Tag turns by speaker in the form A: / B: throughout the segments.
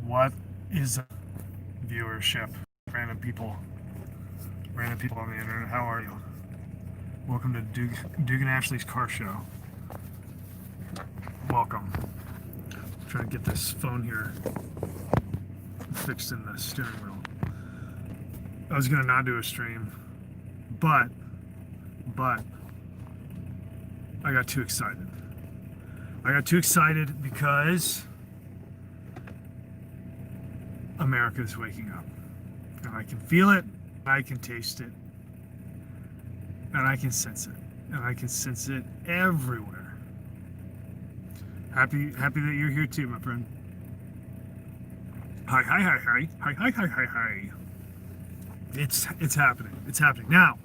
A: What is viewership? Random people on the internet. How are you? Welcome to Duke and Ashley's car show. Welcome. I'm trying to get this phone here fixed in the steering wheel. I was gonna not do a stream, but I got too excited. Because America is waking up, and I can feel it, I can taste it, and I can sense it everywhere. Happy that you're here too, my friend. Hi. It's happening now.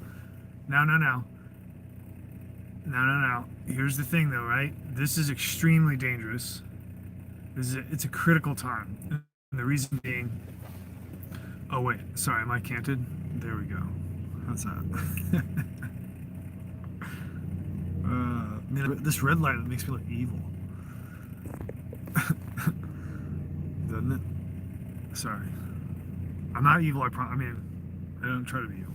A: Here's the thing though, right? This is extremely dangerous. It's a critical time. And the reason being, oh wait, sorry, am I canted? There we go. How's that? Man, this red light makes me look evil. Doesn't it? Sorry. I'm not evil, I don't try to be evil.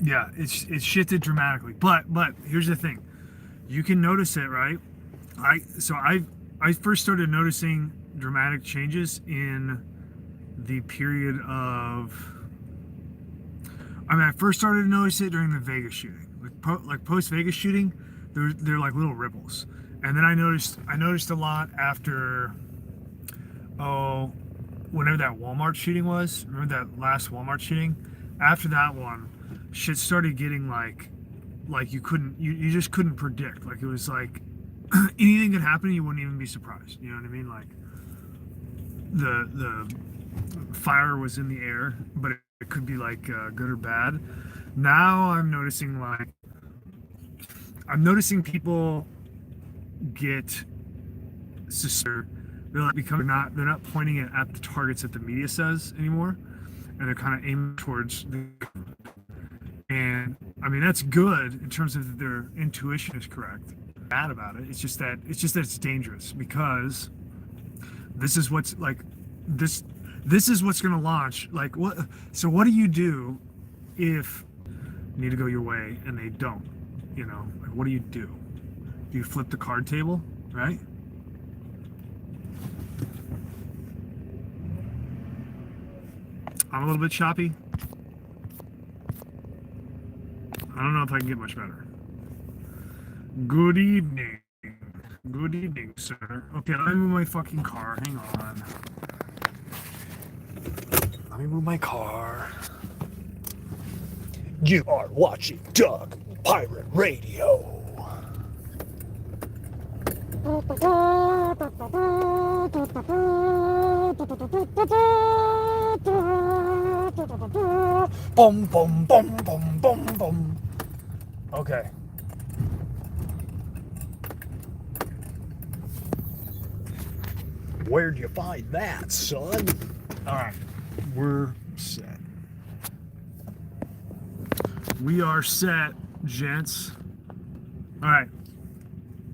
A: Yeah, it's shifted dramatically. But here's the thing. You can notice it, right? I first started noticing dramatic changes in the period of I first started to notice it during the Vegas shooting. Like post Vegas shooting, they're like little ripples. And then I noticed a lot after whenever that Walmart shooting was. Remember that last Walmart shooting? After that one, shit started getting like you just couldn't predict. Like it was like anything could happen, you wouldn't even be surprised. You know what I mean? Like the fire was in the air, but it could be like good or bad. Now I'm noticing people get sister. They're not pointing it at the targets that the media says anymore, and they're kind of aiming towards the. And that's good in terms of their intuition is correct. Bad about it. It's just that it's dangerous because this is what's like this is what's going to launch. Like what? So what do you do if you need to go your way and they don't? You know, like what do? Do you flip the card table, right? I'm a little bit choppy. I don't know if I can get much better. Good evening. Good evening, sir. Okay, let me move my fucking car. Hang on. Let me move my car. You are watching Doug Pirate Radio. Boom, boom, boom, boom, boom, boom. Okay. Where'd you find that, son? All right, we're set. We are set, gents. All right,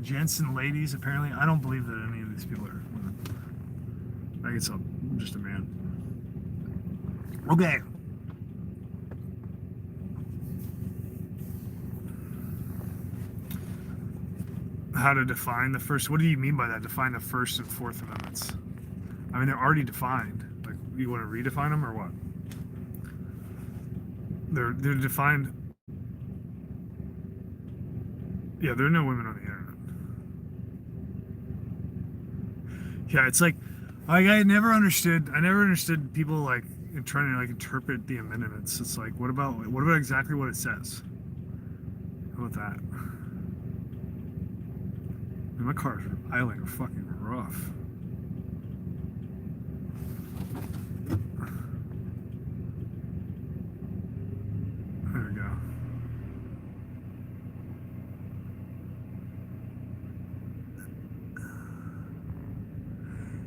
A: gents and ladies. Apparently, I don't believe that any of these people are women. I guess I'm just a man. Okay. How to define the first? What do you mean by that? Define the First and Fourth Amendments. They're already defined. Like, you want to redefine them or what? They're defined. Yeah, there are no women on the internet. Yeah, it's like I never understood people like trying to like interpret the amendments. It's like what about exactly what it says? How about that? My car's idling fucking rough. There we go.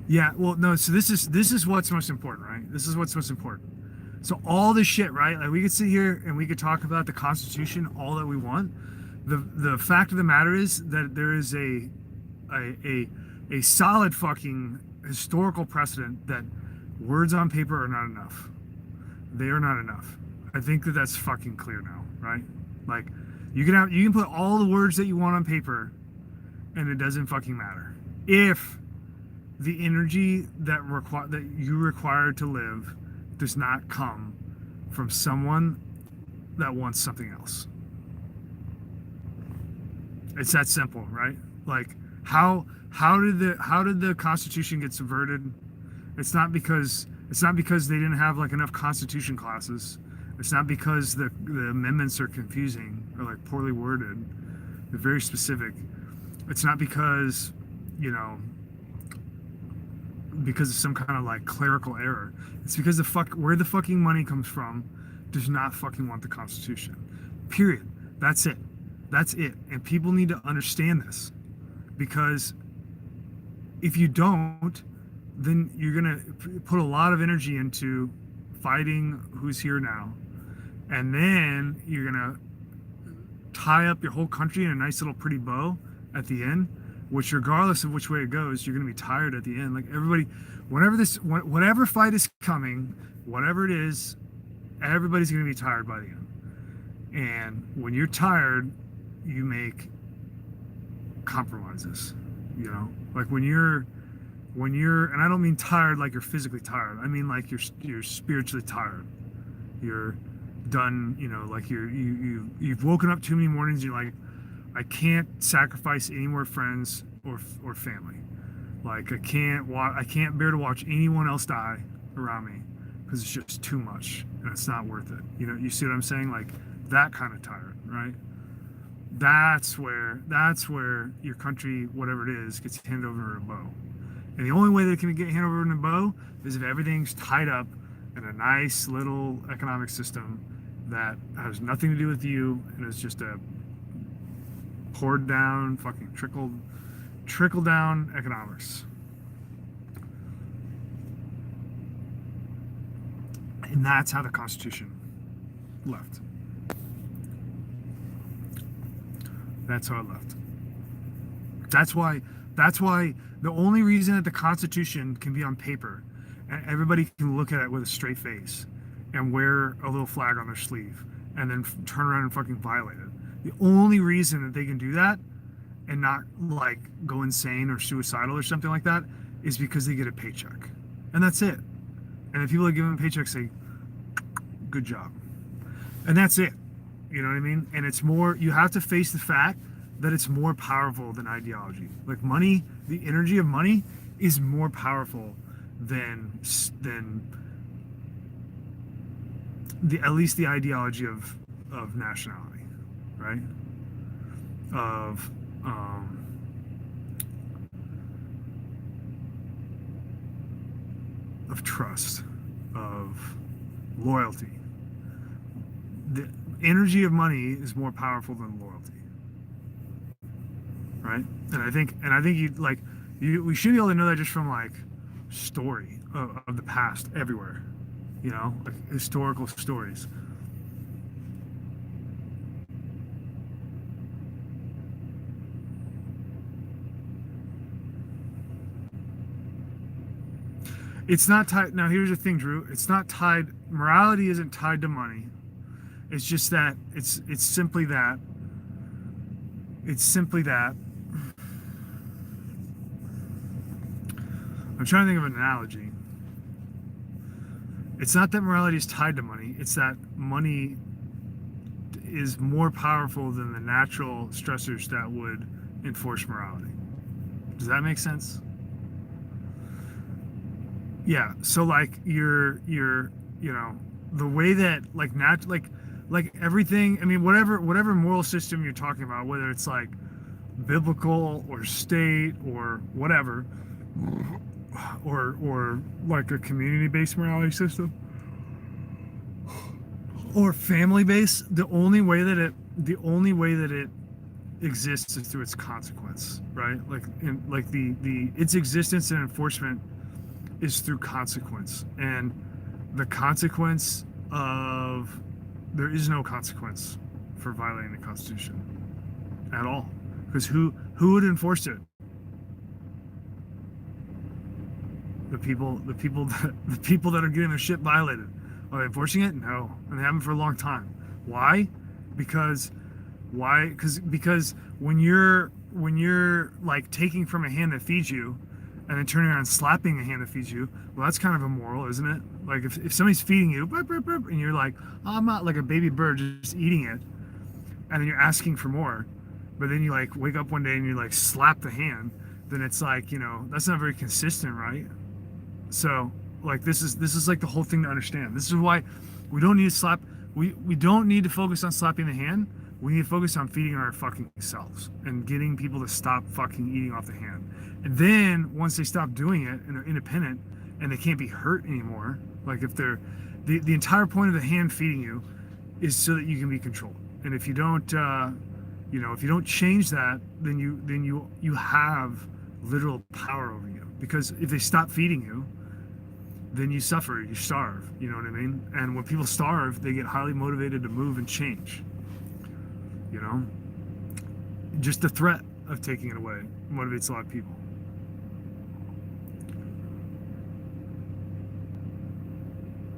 A: Yeah, well, no. So this is what's most important, right? This is what's most important. So all this shit, right? Like we could sit here and we could talk about the Constitution all that we want. The fact of the matter is that there is a solid fucking historical precedent that words on paper are not enough. They are not enough. I think that that's fucking clear now, right? Like you can put all the words that you want on paper, and it doesn't fucking matter if the energy that you require to live does not come from someone that wants something else. It's that simple, right? Like how did the Constitution get subverted? It's not because they didn't have like enough Constitution classes. It's not because the amendments are confusing or like poorly worded. They're very specific. It's not because, you know, because of some kind of like clerical error. It's because where the fucking money comes from does not fucking want the Constitution. Period. That's it. That's it. And people need to understand this, because if you don't, then you're gonna put a lot of energy into fighting who's here now, and then you're gonna tie up your whole country in a nice little pretty bow at the end, which regardless of which way it goes, you're gonna be tired at the end. Like everybody, whatever fight is coming, whatever it is, everybody's gonna be tired by the end. And when you're tired, you make compromises, you know, like when you're, and I don't mean tired like you're physically tired. I mean like you're spiritually tired. You're done, you know, like you've woken up too many mornings. You're like, I can't sacrifice any more friends or family. Like I can't bear to watch anyone else die around me, because it's just too much and it's not worth it. You know, you see what I'm saying? Like that kind of tired, right? That's where your country, whatever it is, gets handed over in a bow. And the only way that it can get handed over in a bow is if everything's tied up in a nice little economic system that has nothing to do with you, and it's just a poured down, fucking trickle down economics. And that's how the Constitution left. That's how it left. That's why the only reason that the Constitution can be on paper and everybody can look at it with a straight face and wear a little flag on their sleeve and then turn around and fucking violate it. The only reason that they can do that and not like go insane or suicidal or something like that is because they get a paycheck. And that's it. And the people that give them paychecks say, good job. And that's it. You know what I mean? And it's more, you have to face the fact that it's more powerful than ideology. Like money, the energy of money is more powerful than at least the ideology of nationality, right? Of trust, of loyalty. The energy of money is more powerful than loyalty, right? And I think we should be able to know that just from like story of the past everywhere, you know, like historical stories. It's not tied. Now here's the thing, Drew. It's not tied. Morality isn't tied to money. It's just that it's simply that. It's simply that. I'm trying to think of an analogy. It's not that morality is tied to money. It's that money is more powerful than the natural stressors that would enforce morality. Does that make sense? Yeah. So like you're you know, the way that like like everything, I mean, whatever moral system you're talking about, whether it's like biblical or state or whatever, or like a community-based morality system or family-based, the only way that it exists is through its consequence, right? Like its existence and enforcement is through consequence. And the consequence of there is no consequence for violating the Constitution at all, because who would enforce it? The people the people that are getting their shit violated. Are they enforcing it? No, and they haven't for a long time. Why? Because why? Because when you're like taking from a hand that feeds you and then turning around and slapping a hand that feeds you, well, that's kind of immoral, isn't it? Like if somebody's feeding you and you're like, oh, I'm not like a baby bird just eating it, and then you're asking for more, but then you like wake up one day and you like slap the hand, then it's like, that's not very consistent, right? So like this is like the whole thing to understand. This is why we don't need to slap. We don't need to focus on slapping the hand. We need to focus on feeding our fucking selves and getting people to stop fucking eating off the hand. And then once they stop doing it and they're independent and they can't be hurt anymore, like if they're the entire point of the hand feeding you is so that you can be controlled. And if you don't if you don't change that, then you have literal power over you. Because if they stop feeding you, then you suffer, you starve, you know what I mean? And when people starve, they get highly motivated to move and change. Just the threat of taking it away motivates a lot of people.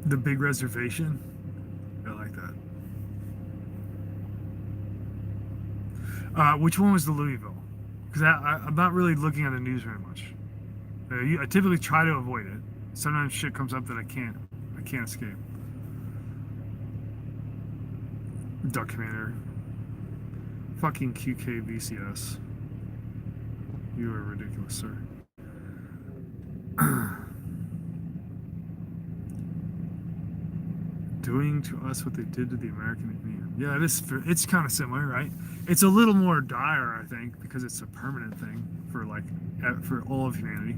A: The big reservation, I like that. Which one was the Louisville? Because I'm not really looking at the news very much. I typically try to avoid it. Sometimes shit comes up that I can't escape. Duck Commander. Fucking QKVCS. You are ridiculous, sir. Doing to us what they did to the American Indian. Yeah, it's kind of similar, right? It's a little more dire, I think, because it's a permanent thing for all of humanity.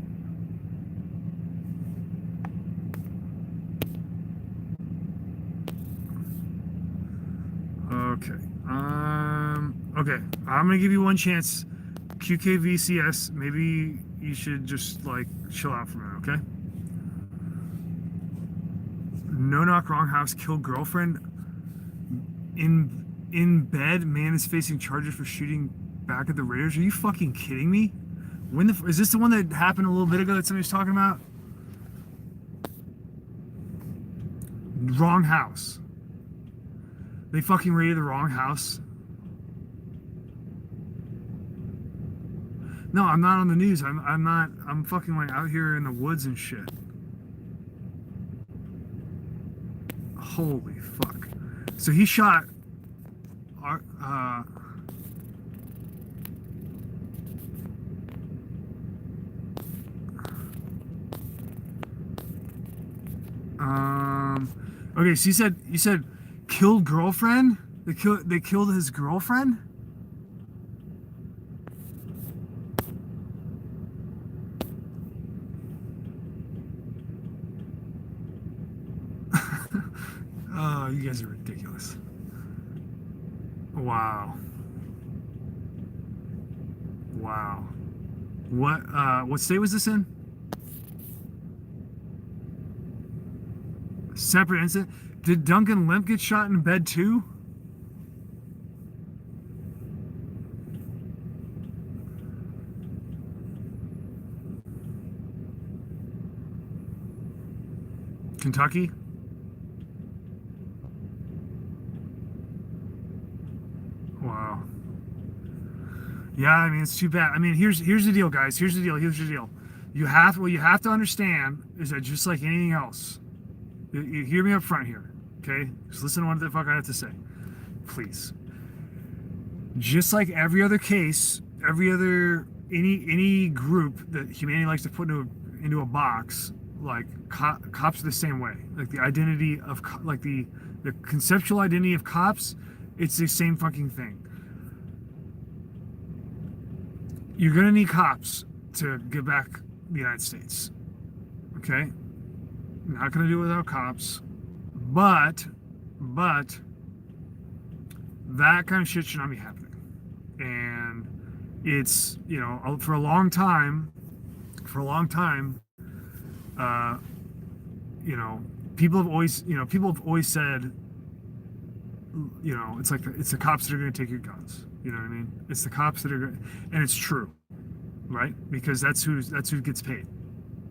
A: Okay, I'm gonna give you one chance. QKVCS, maybe you should just like chill out for a minute, okay? No knock, wrong house, kill girlfriend in bed. Man is facing charges for shooting back at the Raiders. Are you fucking kidding me? Is this the one that happened a little bit ago that somebody was talking about? Wrong house. They fucking raided the wrong house. No, I'm not on the news. I'm fucking like out here in the woods and shit. Holy fuck. So he shot okay, so you said killed girlfriend? They killed his girlfriend? Oh, you guys are ridiculous. Wow. What state was this in? Separate incident. Did Duncan Lemp get shot in bed too? Kentucky? Wow. Yeah, I mean it's too bad. I mean here's the deal, guys. Here's the deal. What you have to understand is that just like anything else, you hear me up front here, okay? Just listen to what the fuck I have to say, please. Just like every other case, any group that humanity likes to put into a box, like cops are the same way. Like the identity of the conceptual identity of cops, it's the same fucking thing. You're gonna need cops to get back the United States, okay? Not gonna do it without cops, but that kind of shit should not be happening. And it's, for a long time, people have always said, it's like it's the cops that are going to take your guns. You know what I mean? It's the cops that are going, and it's true, right? Because that's who gets paid.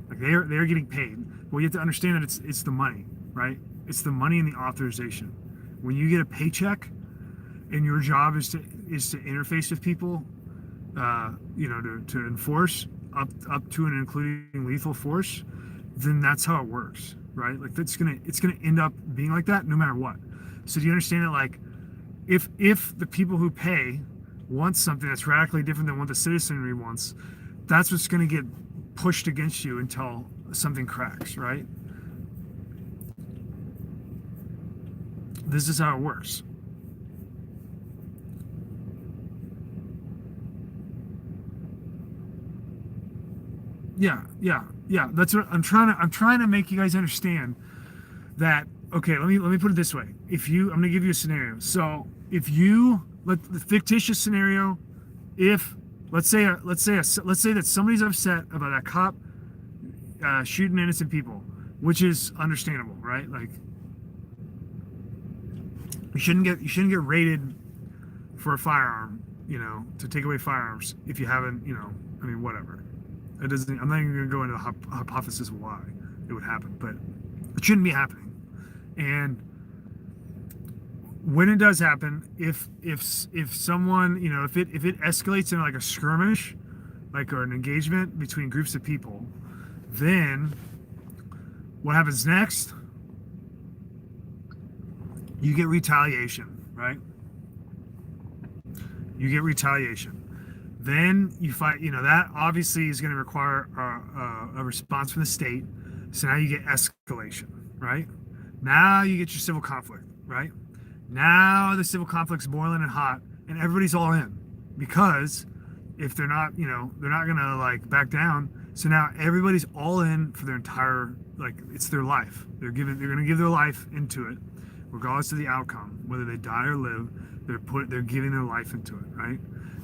A: Like they're getting paid. Well, you have to understand that it's the money, right? It's the money and the authorization. When you get a paycheck, and your job is to interface with people, to enforce up to and including lethal force, then that's how it works, right? Like it's gonna end up being like that no matter what. So do you understand that, like, if the people who pay want something that's radically different than what the citizenry wants, that's what's going to get pushed against you until something cracks, right? This is how it works. Yeah. That's what I'm trying to make you guys understand that. Okay, let me put it this way. I'm going to give you a scenario. So if the fictitious scenario, if let's say that somebody's upset about that cop shooting innocent people, which is understandable, right? Like you shouldn't get raided for a firearm, to take away firearms if you haven't, I mean, whatever. It doesn't. I'm not even going to go into the hypothesis of why it would happen, but it shouldn't be happening. And when it does happen, if someone, if it escalates into like a skirmish, or an engagement between groups of people, then what happens next? You get retaliation, right? You get retaliation. Then you fight. That obviously is going to require a response from the state. So now you get escalation, right? Now you get your civil conflict, right? Now the civil conflict's boiling and hot, and everybody's all in, because if they're not, they're not gonna back down. So now everybody's all in for their entire, it's their life. They're gonna give their life into it, regardless of the outcome, whether they die or live. They're giving their life into it, right?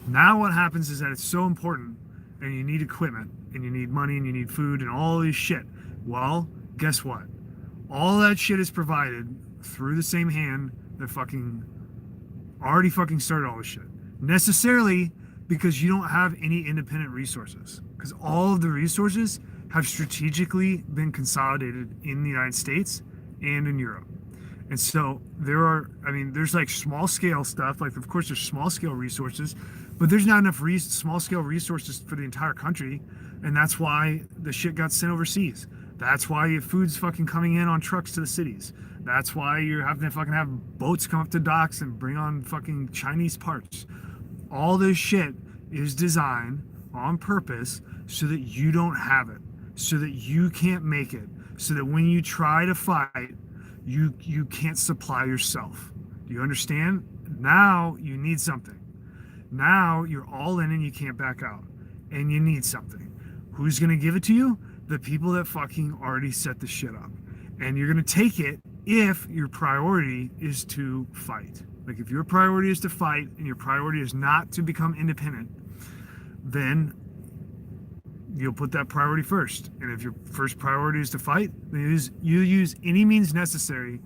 A: Now what happens is that it's so important, and you need equipment, and you need money, and you need food, and all this shit. Well, guess what? All that shit is provided through the same hand that already started all this shit. Necessarily because you don't have any independent resources. Because all of the resources have strategically been consolidated in the United States and in Europe. And so there's small scale stuff. Of course, there's small scale resources, but there's not enough small scale resources for the entire country. And that's why the shit got sent overseas. That's why your food's coming in on trucks to the cities. That's why you're having to have boats come up to docks and bring on Chinese parts. All this shit is designed on purpose so that you don't have it, so that you can't make it, so that when you try to fight, you can't supply yourself. Do you understand? Now you need something. Now you're all in and you can't back out, and you need something. Who's going to give it to you? The people that already set the shit up. And you're going to take it if your priority is to fight. If your priority is to fight and your priority is not to become independent, then you'll put that priority first. And if your first priority is to fight, then you use any means necessary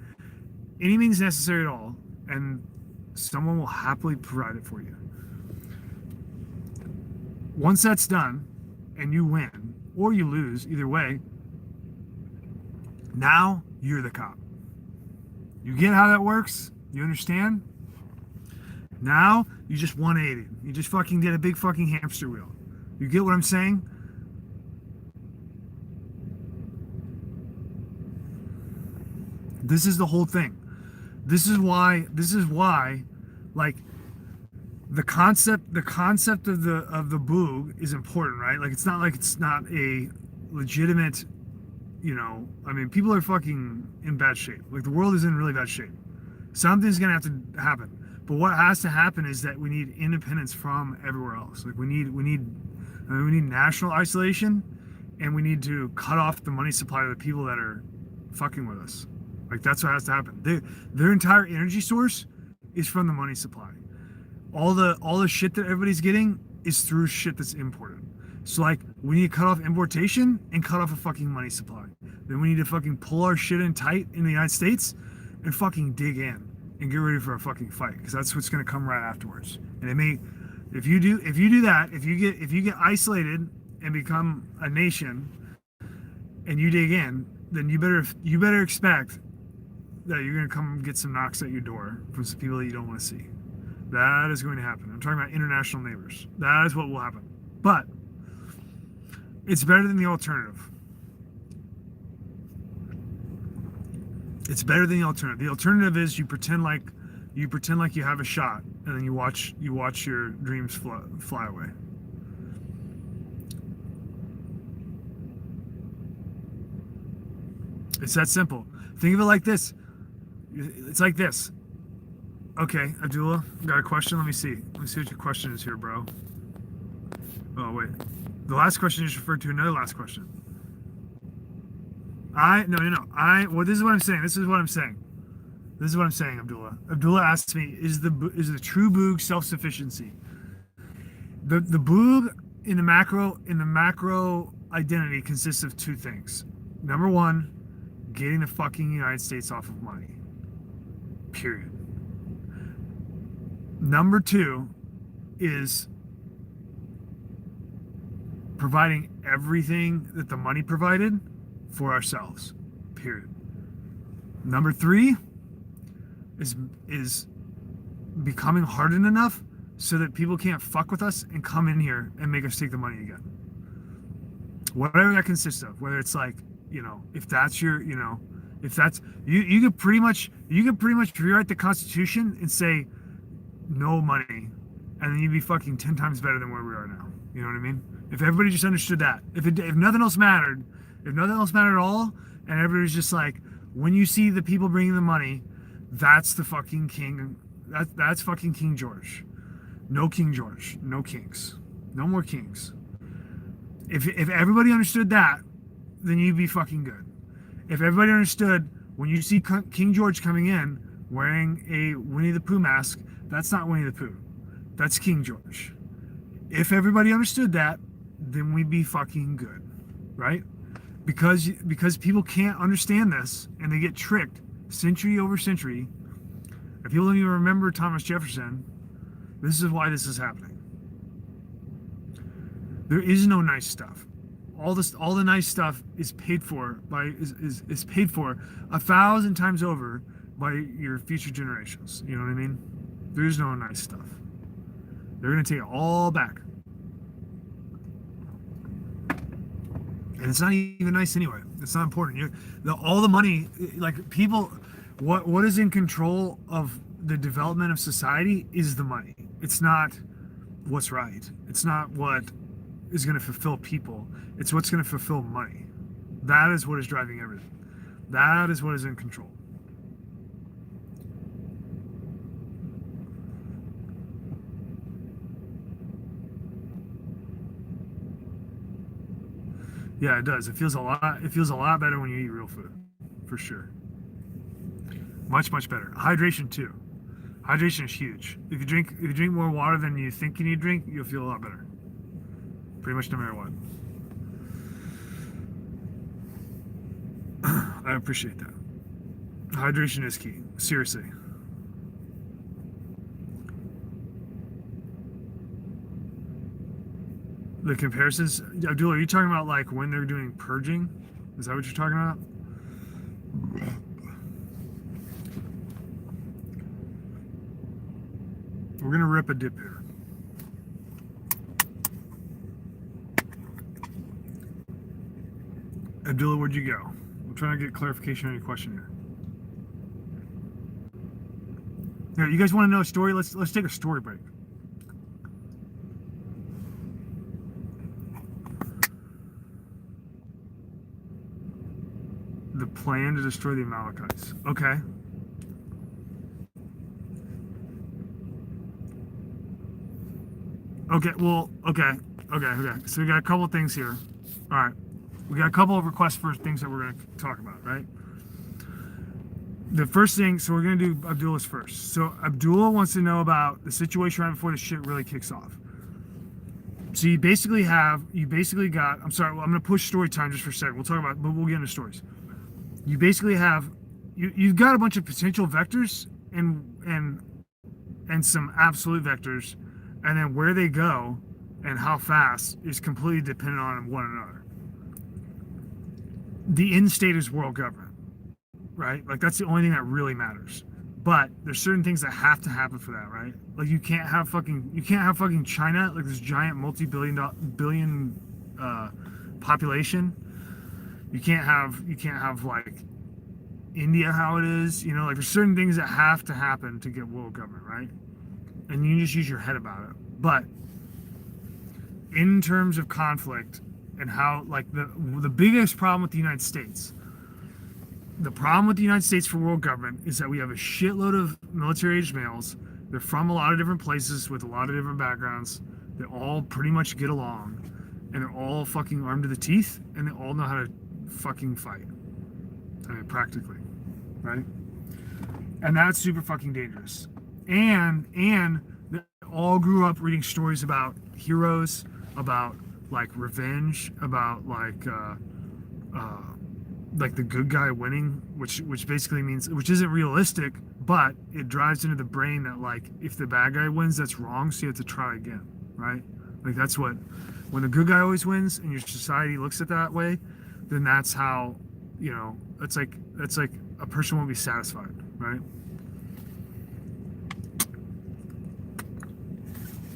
A: at all, and someone will happily provide it for you. Once that's done and you win, or you lose, either way, now you're the cop. You get how that works? You understand? Now you just 180. You just did a big hamster wheel. You get what I'm saying? This is the whole thing. This is why the concept of the boog is important, right? It's not a legitimate, people are in bad shape. The world is in really bad shape. Something's gonna have to happen. But what has to happen is that we need independence from everywhere else. We need national isolation, and we need to cut off the money supply of the people that are fucking with us. That's what has to happen. Their entire energy source is from the money supply. All the shit that everybody's getting is through shit that's imported. So like we need to cut off importation and cut off a fucking money supply. Then we need to fucking pull our shit in tight in the United States and fucking dig in and get ready for a fucking fight, because that's what's gonna come right afterwards. And it may, if you do that, if you get isolated and become a nation and you dig in, then you better expect that you're gonna come get some knocks at your door from some people that you don't want to see. That is going to happen. I'm talking about international neighbors. That is what will happen. But it's better than the alternative. It's better than the alternative. The alternative is you pretend like you have a shot, and then you watch your dreams fly away. It's that simple. Think of it like this. It's like this. Okay, Abdullah, got a question? Let me see what your question is here, bro. Oh, wait. The last question is referred to another last question. No. Well, this is what I'm saying. This is what I'm saying, Abdullah. Abdullah asked me, is the true boog self-sufficiency? The boog in the macro identity consists of two things. Number one, getting the fucking United States off of money. Period. Number two is providing everything that the money provided for ourselves. Period. Number three is becoming hardened enough so that people can't fuck with us and come in here and make us take the money again. Whatever that consists of, whether it's like, if that's your, if that's you could pretty much rewrite the Constitution and say no money, and then you'd be fucking 10 times better than where we are now. You know what I mean? If everybody just understood that, if nothing else mattered at all, and everybody's just like, when you see the people bringing the money, that's the fucking king. That's fucking King George. No King George. No kings. No more kings. If everybody understood that, then you'd be fucking good. If everybody understood, when you see King George coming in wearing a Winnie the Pooh mask, that's not Winnie the Pooh. That's King George. If everybody understood that, then we'd be fucking good, right? Because people can't understand this, and they get tricked century over century. If people don't even remember Thomas Jefferson, this is why this is happening. There is no nice stuff. All the nice stuff is paid for is paid for 1,000 times over by your future generations. You know what I mean? There's no nice stuff. They're gonna take it all back. And it's not even nice anyway. It's not important. All the money, like people, what is in control of the development of society is the money. It's not what's right. It's not what is going to fulfill people. It's what's going to fulfill money. That is what is driving everything. That is what is in control. Yeah, it does. It feels a lot better when you eat real food, for sure. Much better. Hydration too. Hydration is huge. If you drink more water than you think you need to drink, you'll feel a lot better. Pretty much no matter what. I appreciate that. Hydration is key. Seriously. The comparisons, Abdullah, are you talking about like when they're doing purging? Is that what you're talking about? We're gonna rip a dip here. Abdullah, where'd you go? I'm trying to get clarification on your question here. Here, you guys want to know a story? Let's take a story break. The plan to destroy the Amalekites. Okay. Okay, well, okay. So we got a couple of things here. All right. We got a couple of requests for things that we're going to talk about, right? The first thing, so we're going to do Abdullah's first. So Abdullah wants to know about the situation right before the shit really kicks off. So you basically got, I'm sorry, well, I'm going to push story time just for a second. We'll talk about, but we'll get into stories. You basically have, you've got a bunch of potential vectors and some absolute vectors, and then where they go and how fast is completely dependent on one another. The end state is world government, right? Like that's the only thing that really matters. But there's certain things that have to happen for that, right? Like you can't have fucking China, like this giant multi-billion population. You can't have like India how it is, you know, like there's certain things that have to happen to get world government, right? And you just use your head about it. But in terms of conflict and how, like the biggest problem with the United States, the problem with the United States for world government is that we have a shitload of military-aged males. They're from a lot of different places with a lot of different backgrounds. They all pretty much get along, and they're all fucking armed to the teeth, and they all know how to fucking fight. I mean, practically, right? And that's super fucking dangerous. And they all grew up reading stories about heroes, about like revenge, about like the good guy winning, which basically means, which isn't realistic, but it drives into the brain that like if the bad guy wins, that's wrong, so you have to try again, right? Like that's what, when the good guy always wins and your society looks at that way, then that's how, you know, that's like a person won't be satisfied, right?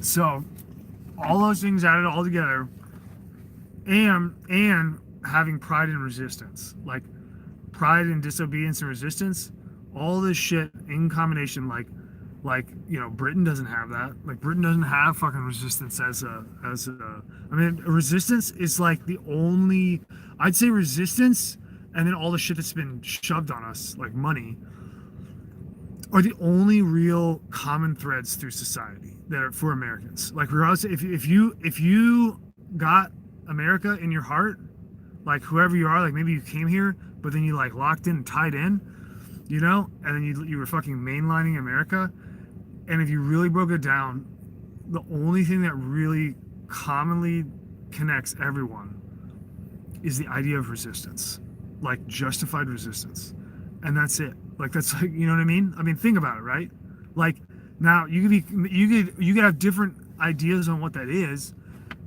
A: So all those things added all together, and having pride and resistance, like pride and disobedience and resistance, all this shit in combination, like you know, Britain doesn't have that. Like Britain doesn't have fucking resistance as a I mean, resistance is like the only, I'd say resistance, and then all the shit that's been shoved on us, like money, are the only real common threads through society that are for Americans. Like regardless, if you got America in your heart, like whoever you are, like maybe you came here, but then you like locked in and tied in, you know, and then you were fucking mainlining America. And if you really broke it down, the only thing that really commonly connects everyone is the idea of resistance, like justified resistance. And that's it. Like, that's like, you know what I mean? I mean, think about it, right? Like now you could have different ideas on what that is,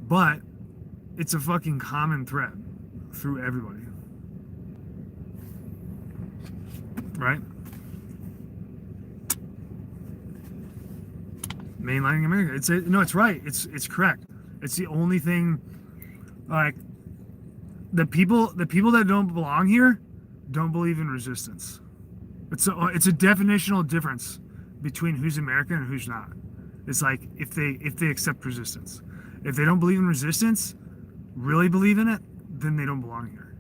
A: but it's a fucking common thread through everybody, right? Mainlining America. It's right. It's correct. It's the only thing. Like the people that don't belong here don't believe in resistance. It's a definitional difference between who's American and who's not. It's like if they accept resistance. If they don't believe in resistance, really believe in it, then they don't belong here.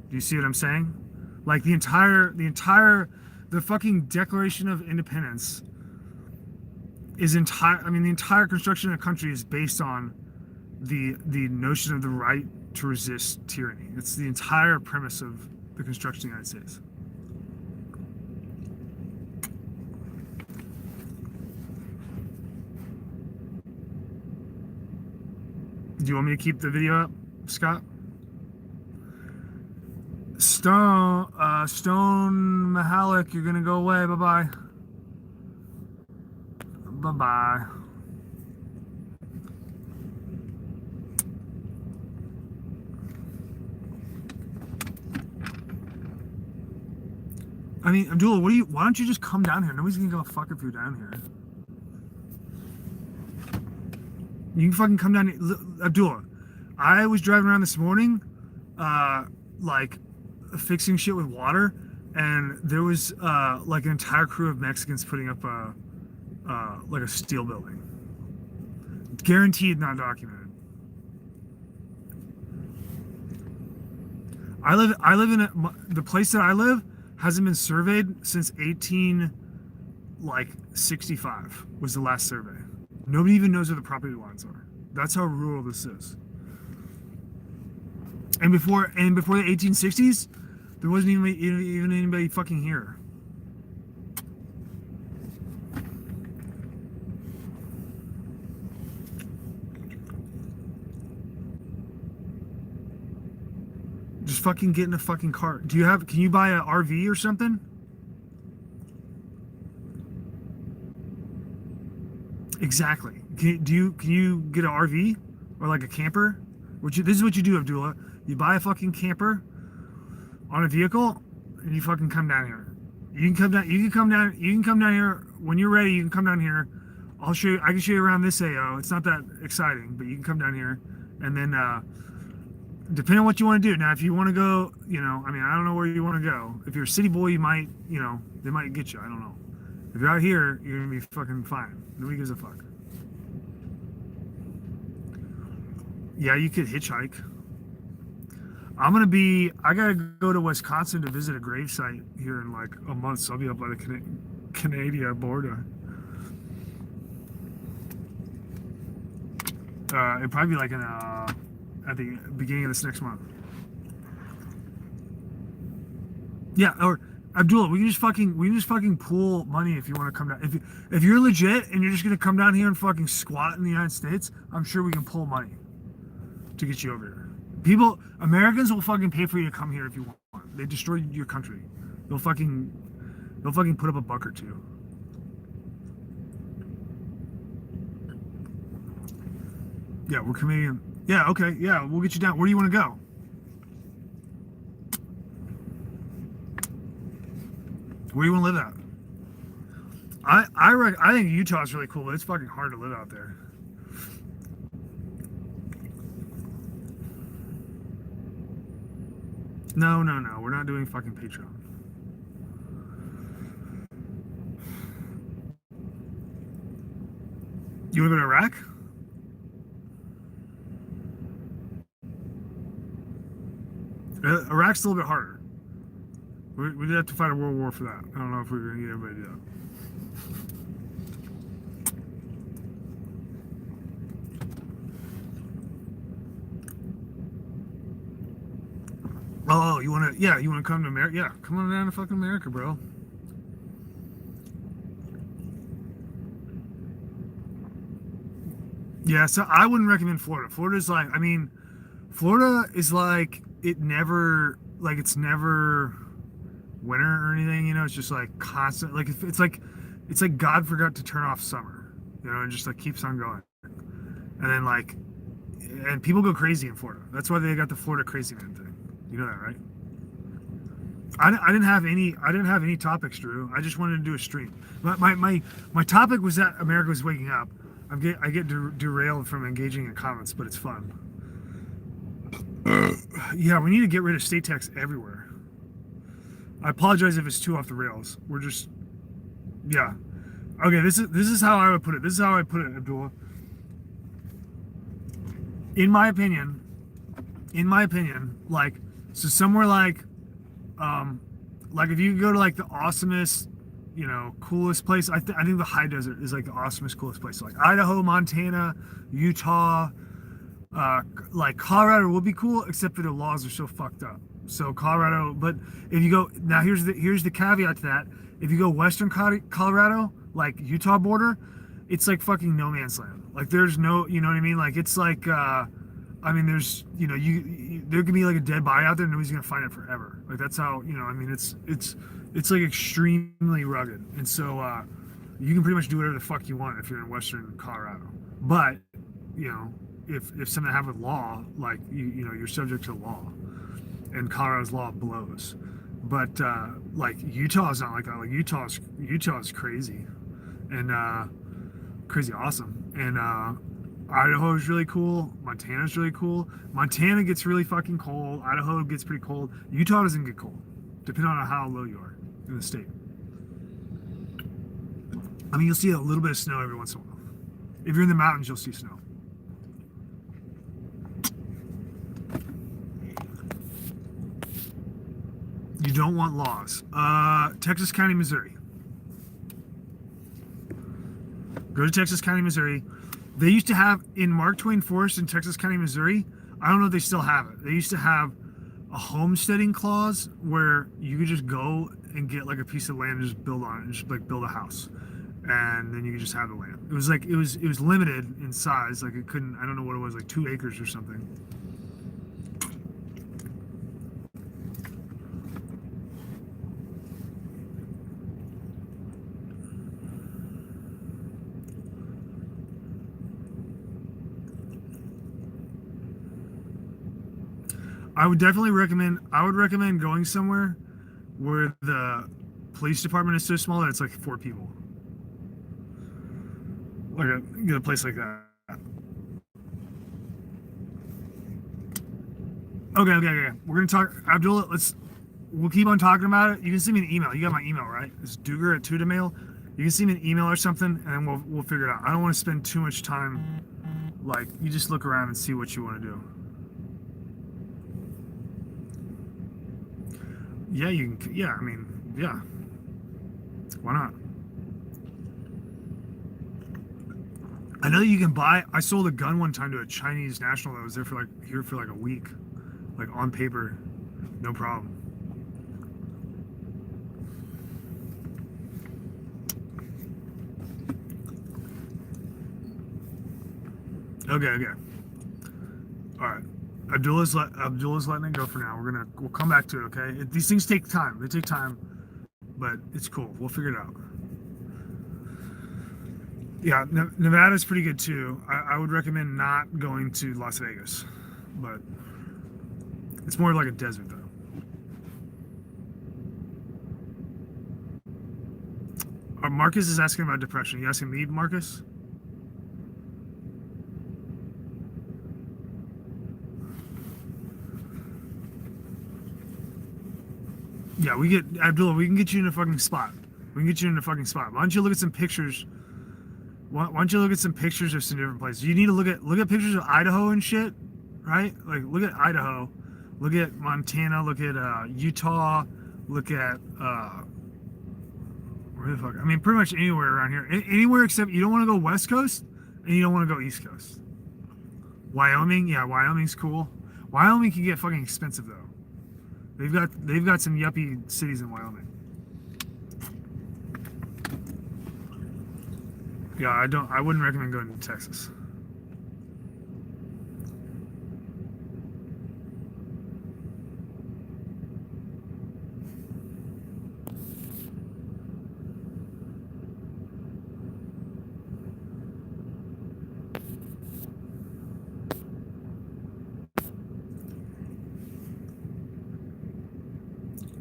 A: Do you see what I'm saying? Like the fucking Declaration of Independence is the entire construction of the country is based on the notion of the right to resist tyranny. It's the entire premise of the construction of the United States. Do you want me to keep the video up, Scott? Stone Mahalik, you're gonna go away. Bye-bye. Bye-bye. I mean, Abdullah, why don't you just come down here? Nobody's gonna give a fuck if you're down here. You can fucking come down here. Abdullah, I was driving around this morning, like, fixing shit with water, and there was, like, an entire crew of Mexicans putting up like a steel building. Guaranteed not documented. I live in the place that I live hasn't been surveyed since 1865 was the last survey. Nobody even knows where the property lines are. That's how rural this is. And before the 1860s, there wasn't even anybody fucking here. just fucking get in a fucking car. Can you buy an RV or something? Exactly. Can you get an RV or like a camper? This is what you do, Abdullah. You buy a fucking camper on a vehicle and you fucking come down here. You can come down here when you're ready. You can come down here. I can show you around this AO. It's not that exciting, but you can come down here and then depending on what you want to do. Now, if you want to go, I don't know where you want to go. If you're a city boy, you might, they might get you. I don't know. If you're out here, you're gonna be fucking fine. Nobody gives a fuck. Yeah, you could hitchhike. I gotta go to Wisconsin to visit a gravesite here in like a month, so I'll be up by the Canadian border. It'd probably be like at the beginning of this next month. Yeah, or Abdullah, we can just fucking pool money if you want to come down. If you're legit and you're just gonna come down here and fucking squat in the United States, I'm sure we can pull money to get you over here. Americans will fucking pay for you to come here if you want. They destroy your country. They'll fucking put up a buck or two. Yeah, we're Canadian. Yeah, okay, yeah, we'll get you down. Where do you want to go? Where do you want to live at? I think Utah's really cool, but it's fucking hard to live out there. No, we're not doing fucking Patreon. You want to go to Iraq? Iraq's a little bit harder. We'd have to fight a world war for that. I don't know if we're going to get everybody to do that. Oh, you want to come to America? Yeah, come on down to fucking America, bro. Yeah, so I wouldn't recommend Florida. Florida is like, it's never winter or anything, it's just like constant, like it's like God forgot to turn off summer, and just like keeps on going. And then and people go crazy in Florida. That's why they got the Florida crazy man thing. You know that, right? I didn't have any topics, Drew. I just wanted to do a stream. My topic was that America was waking up. I get derailed from engaging in comments, but it's fun. Yeah, we need to get rid of state tax everywhere. I apologize if it's too off the rails. We're just, yeah. Okay, this is how I would put it. This is how I put it, Abdullah. In my opinion, so somewhere like if you go to like the awesomest, coolest place, I think the high desert is like the awesomest, coolest place. So like Idaho, Montana, Utah, like Colorado would be cool, except for the laws are so fucked up. So Colorado, but if you go now, here's the caveat to that. If you go Western Colorado, like Utah border, it's like fucking no man's land. Like there's no, you know what I mean? Like it's like, there's, there could be like a dead body out there, and nobody's gonna find it forever. Like that's how, it's like extremely rugged, and so you can pretty much do whatever the fuck you want if you're in Western Colorado. But if something happened with law, like you're subject to law, and Colorado's law blows. But like Utah's not like that. Like Utah's crazy, and crazy awesome, and Idaho is really cool. Montana's really cool. Montana gets really fucking cold. Idaho gets pretty cold. Utah doesn't get cold, depending on how low you are in the state. You'll see a little bit of snow every once in a while. If you're in the mountains, you'll see snow. You don't want laws. Texas County, Missouri. Go to Texas County, Missouri. They used to have in Mark Twain Forest in Texas County, Missouri. I don't know if they still have it. They used to have a homesteading clause where you could just go and get like a piece of land and just build on it and just like build a house, and then you could just have the land. It was like it was limited in size. Like it couldn't. I don't know what it was, like 2 acres or something. I would recommend going somewhere where the police department is so small that it's like 4 people. Like a place like that. Okay. We're gonna talk, Abdullah. We'll keep on talking about it. You can send me an email. You got my email, right? It's Duger at Tudamail. You can send me an email or something, and then we'll figure it out. I don't want to spend too much time. Like, you just look around and see what you want to do. Yeah, you can. Yeah, I mean, yeah. Why not? I know you can buy. I sold a gun one time to a Chinese national that was there for here for like a week, like on paper, no problem. Okay. All right. Abdullah's letting it go for now. We'll come back to it. Okay. These things take time. They take time, but it's cool. We'll figure it out. Yeah, Nevada's pretty good too. I would recommend not going to Las Vegas, but it's more like a desert though. Marcus is asking about depression. You asking me, Marcus? Yeah, Abdullah, we can get you in a fucking spot. Why don't you look at some pictures? Why don't you look at some pictures of some different places? You need to look at pictures of Idaho and shit, right? Like, look at Idaho, look at Montana, look at Utah, look at where the fuck? I mean, pretty much anywhere around here. Anywhere except you don't want to go West Coast and you don't want to go East Coast. Wyoming, yeah, Wyoming's cool. Wyoming can get fucking expensive though. They've got some yuppie cities in Wyoming. Yeah, I wouldn't recommend going to Texas.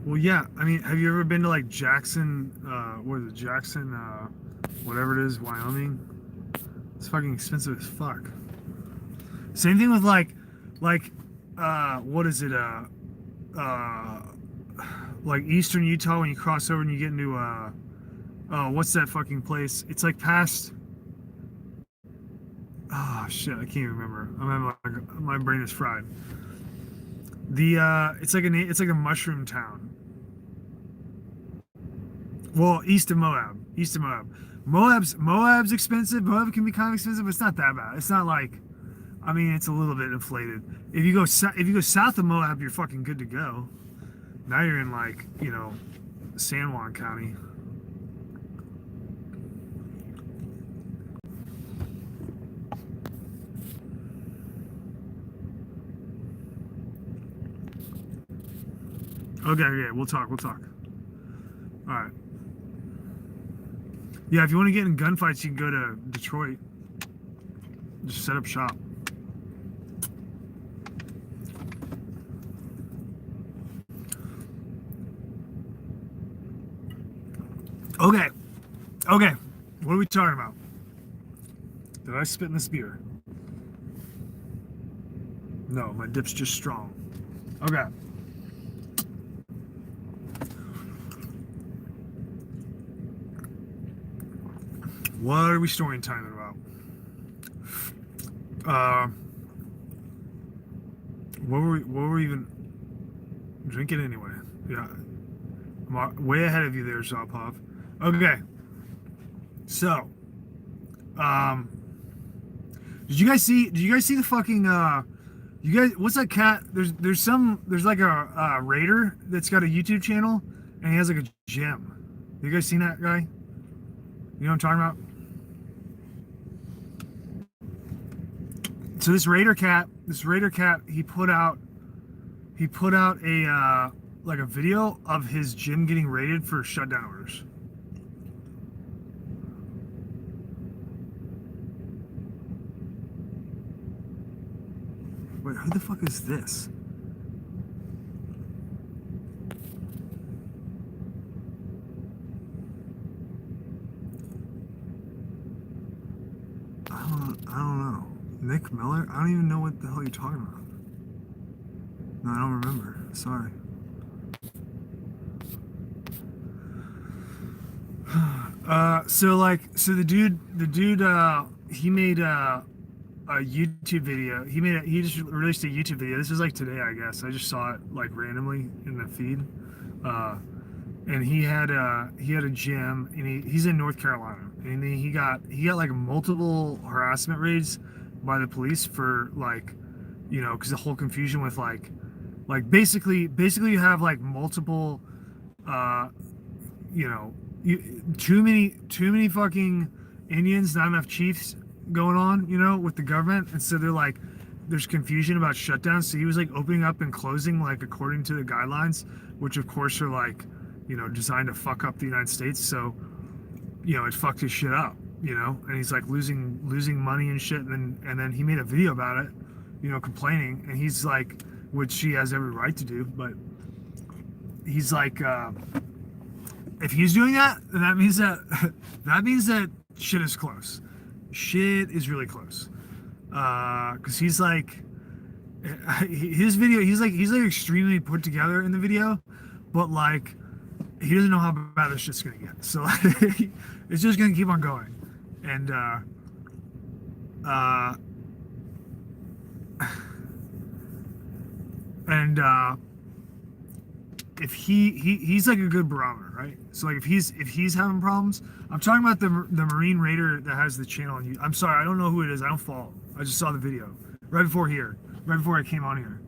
A: Well, yeah. I mean, have you ever been to like Jackson? What is it, Jackson? Whatever it is, Wyoming. It's fucking expensive as fuck. Same thing with like, what is it? Like Eastern Utah when you cross over and you get into oh, what's that fucking place? It's like past. Oh shit, I can't even remember. My brain is fried. It's like a mushroom town. Well, east of Moab. Moab's expensive. Moab can be kind of expensive, but it's not that bad. It's not like, I mean, it's a little bit inflated. If you go south of Moab, you're fucking good to go. Now you're in like, San Juan County. Okay, we'll talk. All right. Yeah, if you want to get in gunfights, you can go to Detroit. Just set up shop. Okay. What are we talking about? Did I spit in this beer? No, my dip's just strong. Okay. What are we story timing about? What were we even drinking anyway? Yeah, I'm way ahead of you there, Zopov. Okay, so, did you guys see the fucking you guys, what's that cat? There's like a raider that's got a YouTube channel and he has like a gym. You guys seen that guy? You know what I'm talking about? So this raider cat, he put out a like a video of his gym getting raided for shutdown orders. Wait, who the fuck is this? I don't know. Nick Miller? I don't even know what the hell you're talking about. No, I don't remember. Sorry. So the dude, he made a YouTube video. He just released a YouTube video. This is like today, I guess. I just saw it like randomly in the feed. And he had a gym, and he's in North Carolina, and he got like multiple harassment raids by the police for like, because the whole confusion with like basically you have like multiple, too many fucking Indians, not enough chiefs going on, with the government, and so they're like, there's confusion about shutdowns. So he was like opening up and closing like according to the guidelines, which of course are like, designed to fuck up the United States. So, it fucked his shit up, and he's like losing money and shit. And then he made a video about it, complaining. And he's like, which he has every right to do, but he's like, if he's doing that, then that means that shit is close. Shit is really close. Cause he's like, his video, he's like extremely put together in the video, but like, he doesn't know how bad this shit's gonna get. So like, it's just gonna keep on going. And if he's like a good barometer, right? So like if he's having problems, I'm talking about the Marine Raider that has the channel on you. I'm sorry, I don't know who it is. I don't follow. I just saw the video right before I came on here.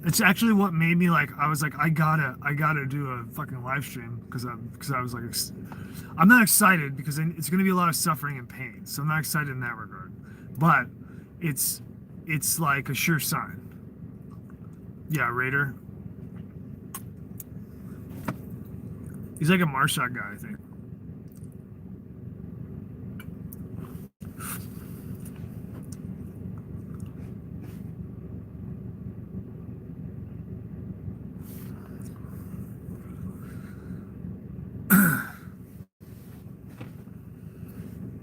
A: It's actually what made me like, I was like, I gotta do a fucking live stream because I was like, I'm not excited because it's gonna be a lot of suffering and pain. So I'm not excited in that regard, but it's like a sure sign. Yeah, Raider. He's like a Marshak guy, I think.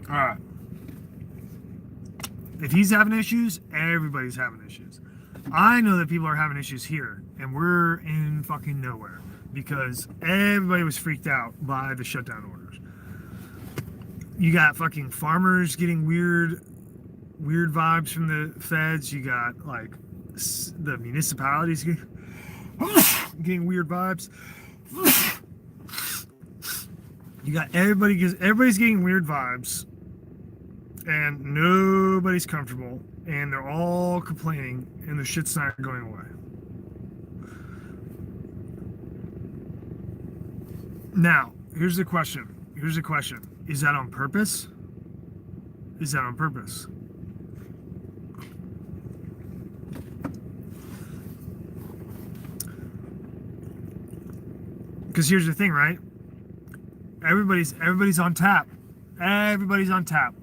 A: All right. If he's having issues, everybody's having issues. I know that people are having issues here, and we're in fucking nowhere because everybody was freaked out by the shutdown orders. You got fucking farmers getting weird vibes from the feds. You got like the municipalities getting weird vibes. You got everybody's getting weird vibes, and nobody's comfortable, and they're all complaining, and the shit's not going away. Now, here's the question. Is that on purpose? Because here's the thing, right? Everybody's on tap. Everybody's on tap.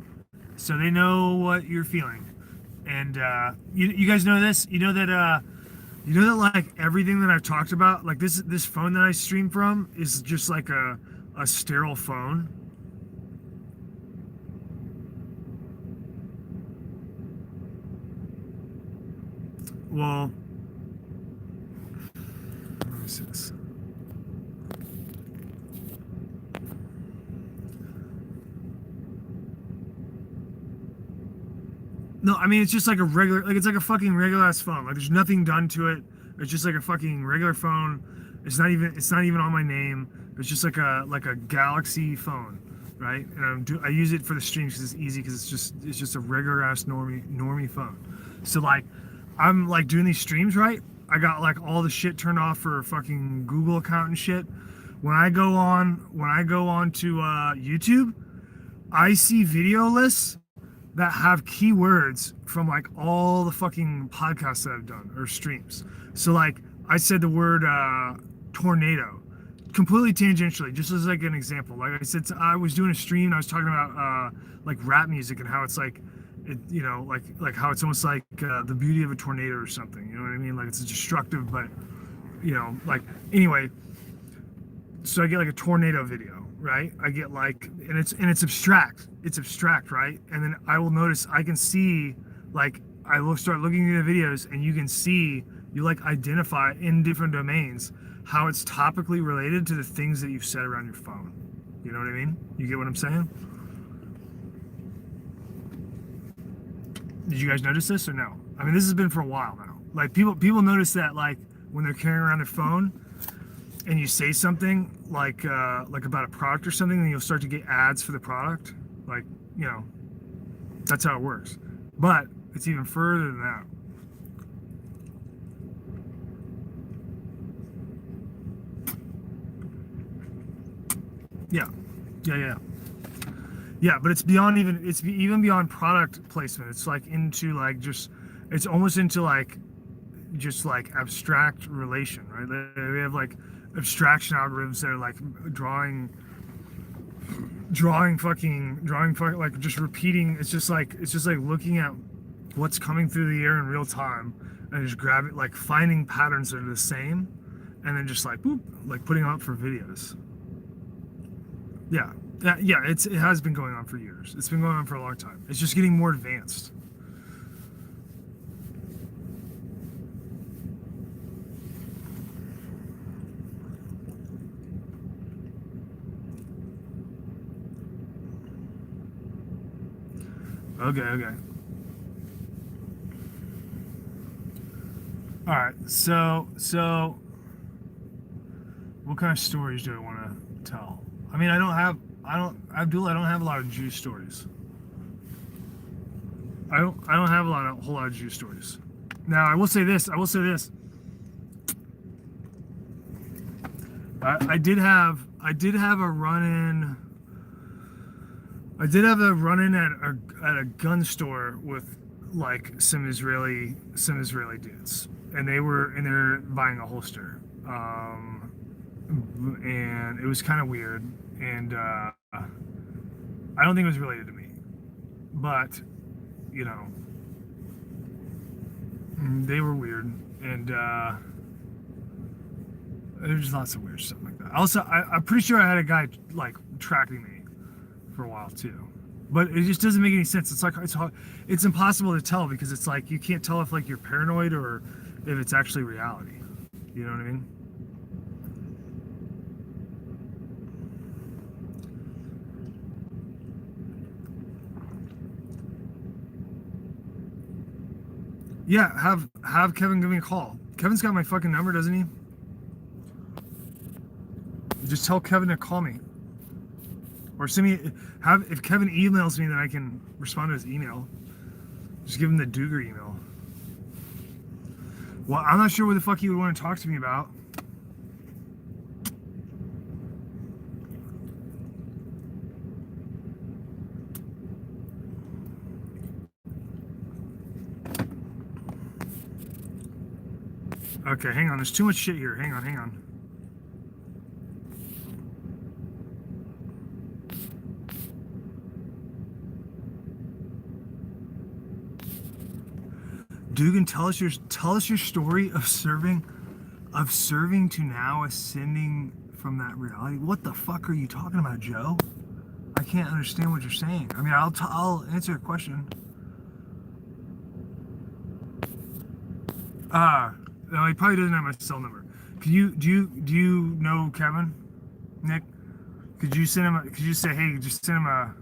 A: So they know what you're feeling. And you guys know this? You know that like everything that I've talked about, like this phone that I stream from is just like a sterile phone. Well, let me see this. No, I mean, it's just like a regular, like it's like a fucking regular ass phone. Like there's nothing done to it. It's just like a fucking regular phone. It's not even on my name. It's just like a Galaxy phone, right? And I use it for the streams because it's easy, because it's just a regular ass normie phone. So like, I'm like doing these streams, right? I got like all the shit turned off for a fucking Google account and shit. When I go on to YouTube, I see video lists that have keywords from like all the fucking podcasts that I've done or streams. So like I said the word tornado completely tangentially, just as like an example. Like I said, I was doing a stream and I was talking about like rap music and how it's like, like how it's almost like the beauty of a tornado or something. You know what I mean? Like it's destructive, but like anyway. So I get like a tornado video, right? I get like, and it's abstract. It's abstract, right? And then I will notice I can see, like, I will start looking at the videos, and you can see you like identify in different domains how it's topically related to the things that you've said around your phone. You know what I mean? You get what I'm saying? Did you guys notice this or no? I mean, this has been for a while now. Like people notice that, like, when they're carrying around their phone and you say something like about a product or something, then you'll start to get ads for the product. Like, you know, that's how it works. But it's even further than that. Yeah, but it's beyond even beyond product placement. It's like into like just, it's almost into like just like abstract relation, right? They have like abstraction algorithms that are like drawing like just repeating. It's just like looking at what's coming through the air in real time and just grab it, like finding patterns that are the same, and then just like boop, like putting them up for videos. Yeah, it has been going on for years. It's been going on for a long time. It's just getting more advanced. Okay. All right. So, what kind of stories do I want to tell? I mean, Abdul, I don't have a lot of Jew stories. I don't have a whole lot of Jew stories. Now, I will say this. I did have a run in. I did have a run in at a gun store with like some Israeli dudes, and they're buying a holster, and it was kind of weird, and I don't think it was related to me, but you know, they were weird, and there's lots of weird stuff like that. Also, I'm pretty sure I had a guy like tracking me for a while too, but it just doesn't make any sense. It's like it's impossible to tell, because it's like you can't tell if like you're paranoid or if it's actually reality. You know what I mean? Yeah, have Kevin give me a call. Kevin's got my fucking number, doesn't he? Just tell Kevin to call me. Or send me, if Kevin emails me, then I can respond to his email. Just give him the Duger email. Well, I'm not sure what the fuck he would want to talk to me about. Okay, hang on. There's too much shit here. Hang on. Dugan, tell us your story of serving to now ascending from that reality. What the fuck are you talking about, Joe? I can't understand what you're saying. I mean, I'll answer your question. No, he probably doesn't have my cell number. Do you know Kevin? Nick? Could you say, hey, just send him a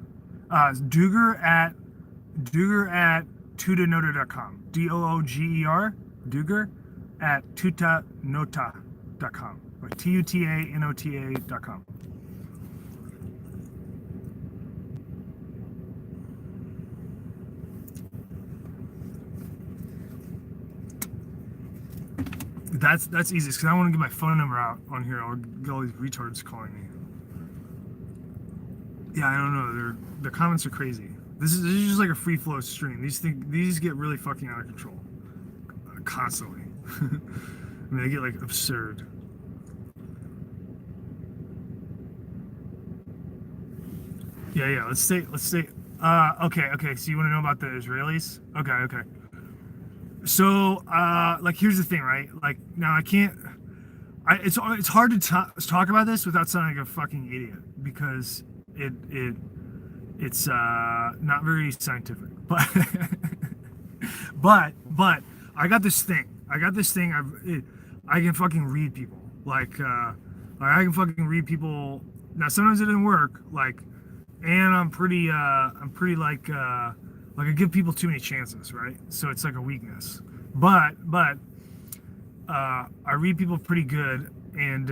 A: Duger at tutanota.com. Dooger, Duger at tutanota.com. Or tutanota.com. That's easiest, because I want to get my phone number out on here. I'll get all these retards calling me. Yeah, I don't know. The comments are crazy. This is just like a free flow stream. These get really fucking out of control constantly. I mean, they get like absurd. Yeah. Let's stay. Okay. So you want to know about the Israelis? Okay. So, like, here's the thing, right? Like, now I it's hard to talk about this without sounding like a fucking idiot because it's not very scientific. But but I got this thing. I can fucking read people. Like I can fucking read people. Now sometimes it didn't work. Like, and I'm pretty like I give people too many chances, right? So it's like a weakness. But I read people pretty good, and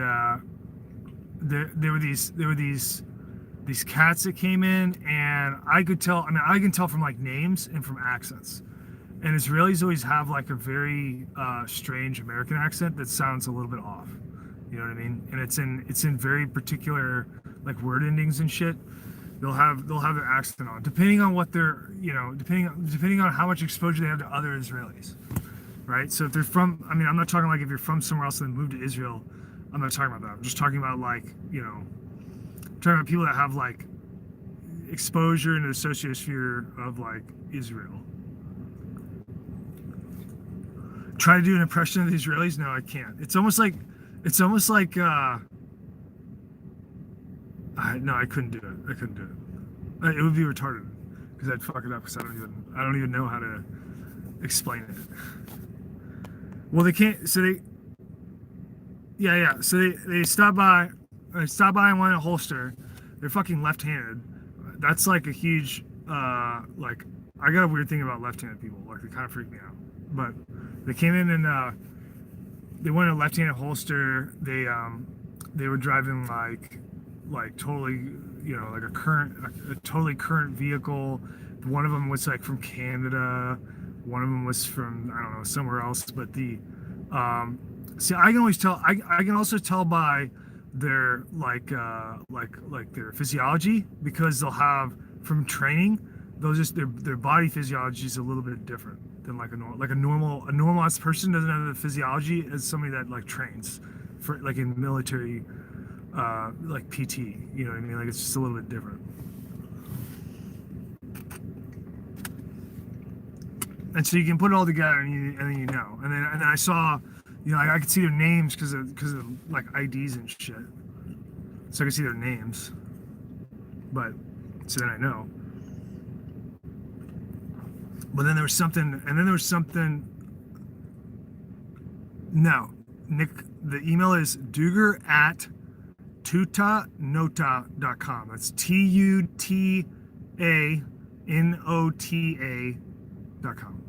A: there were these cats that came in, and I could tell. I mean, I can tell from like names and from accents. And Israelis always have like a very strange American accent that sounds a little bit off. You know what I mean? And it's in very particular like word endings and shit. They'll have their accent on, depending on what they're, depending on how much exposure they have to other Israelis, right? So if they're from, I mean, I'm not talking like if you're from somewhere else and then moved to Israel, I'm not talking about that. I'm just talking about like, talking about people that have like exposure in the sociosphere of like Israel. Try to do an impression of the Israelis? No, I can't. It's almost like no, I couldn't do it. It would be retarded because I'd fuck it up because I don't even know how to explain it. Well, they can't. So they stop by. They stop by and want a holster. They're fucking left-handed. That's like a huge like. I got a weird thing about left-handed people. Like they kind of freak me out. But they came in and they wanted a left-handed holster. They were driving like totally, like a totally current vehicle. One of them was like from Canada. One of them was from, I don't know, somewhere else. But see, I can always tell. I can also tell by their like their physiology, because they'll have, from training, they'll just their body physiology is a little bit different than like a normalized person doesn't have the physiology as somebody that like trains for like in military like PT, you know what I mean? Like it's just a little bit different. And so you can put it all together and then and then I saw, I could see their names because of like IDs and shit. So I could see their names. But so then I know. But then there was something, no, Nick, the email is duger@tutanota.com. That's TUTANOTA.com.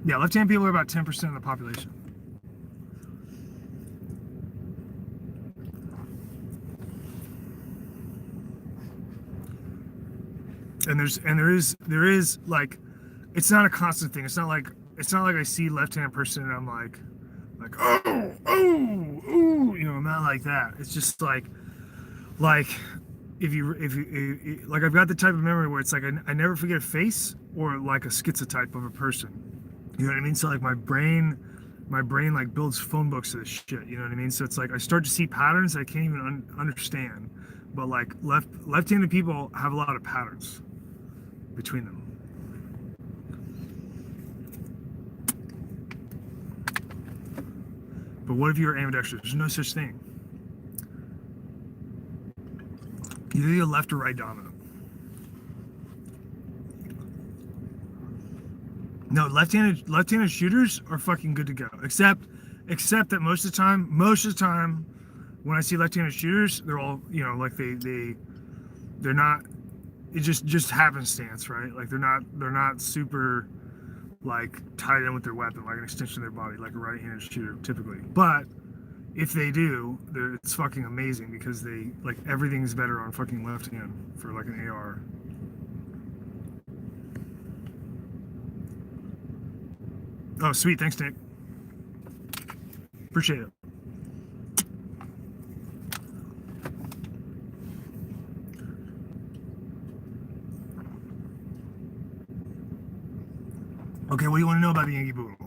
A: Yeah, left-handed people are about 10% of the population. And there is like, it's not a constant thing. It's not like I see left-handed person and I'm like oh, I'm not like that. It's just like if you like, I've got the type of memory where it's like I never forget a face or like a schizotype of a person. You know what I mean? So like my brain like builds phone books of this shit. You know what I mean? So it's like I start to see patterns I can't even understand. But like left-handed people have a lot of patterns between them. But what if you're ambidextrous? There's no such thing. Either you're left or right dominant. No, left-handed shooters are fucking good to go. Except that most of the time, when I see left-handed shooters, they're all, like they're not. It just happenstance, right? Like they're not super like tied in with their weapon, like an extension of their body, like a right-handed shooter typically. But if they do, it's fucking amazing because they like everything's better on fucking left hand for like an AR. Oh, sweet. Thanks, Nick. Appreciate it. Okay, what do you want to know about the Yankee Boogle?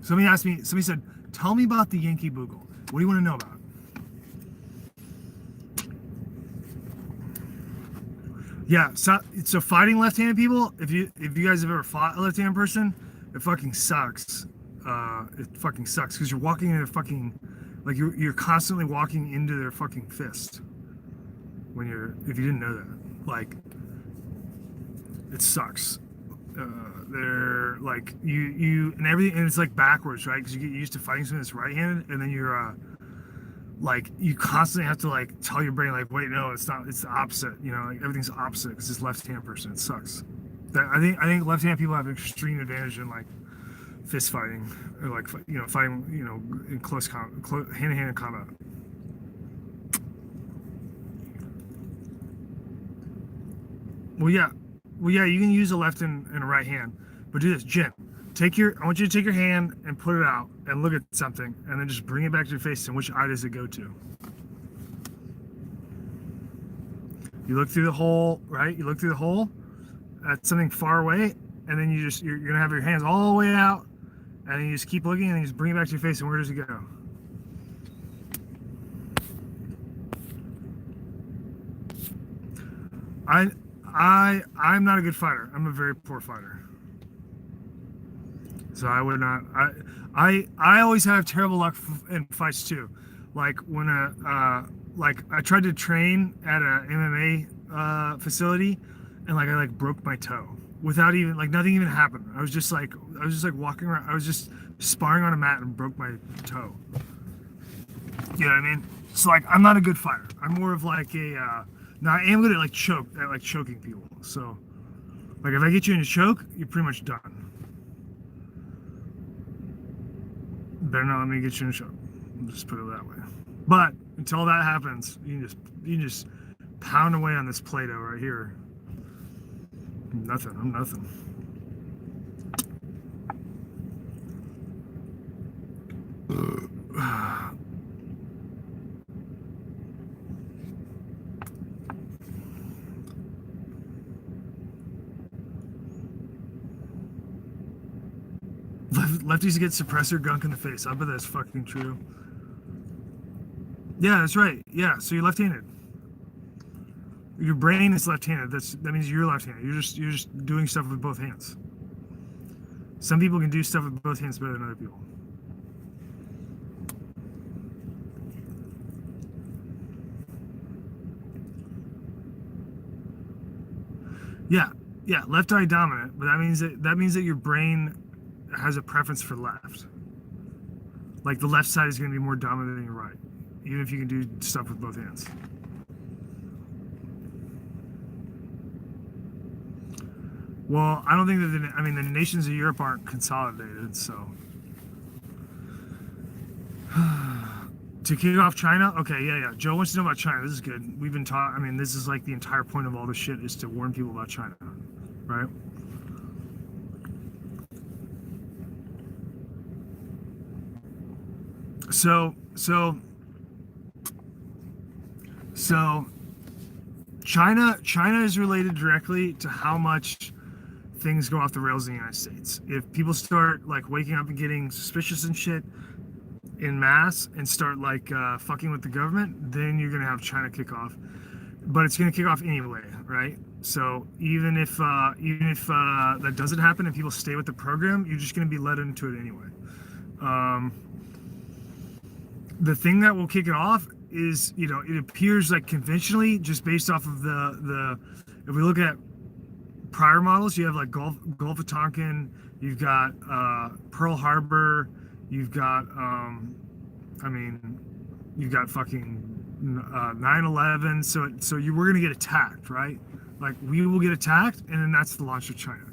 A: Somebody said, tell me about the Yankee Boogle. What do you want to know about? Yeah, so fighting left-handed people, if you guys have ever fought a left-handed person, it fucking sucks. It fucking sucks because you're walking in their fucking, like you're constantly walking into their fucking fist when if you didn't know that, like it sucks. They're like you and everything, and it's like backwards, right? Because you get used to fighting someone that's right-handed, and then you're like you constantly have to like tell your brain like, wait, no, it's not, it's the opposite, you know, like everything's opposite because this left-hand person, it sucks. I think left-handed people have an extreme advantage in like fist fighting or like, you know, fighting, you know, in hand-to-hand combat. Well, yeah, you can use a left and a right hand, but do this, Jen. I want you to take your hand and put it out and look at something, and then just bring it back to your face. And which eye does it go to? You look through the hole, right? You look through the hole at something far away, and then you're gonna have your hands all the way out, and then you just keep looking, and then you just bring it back to your face. And where does it go? I'm not a good fighter. I'm a very poor fighter. So I would not. I always have terrible luck in fights too. Like when like I tried to train at a MMA facility, and like I like broke my toe without even like nothing even happened. I was just like walking around. I was just sparring on a mat and broke my toe. You know what I mean? So like I'm not a good fighter. I'm more of like a. Now I am good at like choking people. So like if I get you in a choke, you're pretty much done. Better not let me get you in a choke. I'll just put it that way. But until that happens, you can just pound away on this Play-Doh right here. Nothing. I'm nothing. Lefties get suppressor gunk in the face. I bet that's fucking true. Yeah, that's right. Yeah, so you're left-handed. Your brain is left-handed. That means you're left-handed. You're just doing stuff with both hands. Some people can do stuff with both hands better than other people. Yeah, left eye dominant, but that means that your brain has a preference for left. Like the left side is going to be more dominant than your right, even if you can do stuff with both hands. Well, I don't think that the nations of Europe aren't consolidated, so. To kick off China? Okay, yeah. Joe wants to know about China. This is good. We've been taught, this is like the entire point of all this shit is to warn people about China, right? So China is related directly to how much things go off the rails in the United States. If people start like waking up and getting suspicious and shit in mass and start like fucking with the government, then you're gonna have China kick off. But it's gonna kick off anyway, right? So even if that doesn't happen and people stay with the program, you're just gonna be led into it anyway. The thing that will kick it off is, it appears like conventionally, just based off of if we look at prior models, you have like Gulf of Tonkin, you've got Pearl Harbor, you've got you've got fucking 9/11. So we're gonna get attacked, right? Like we will get attacked, and then that's the launch of China,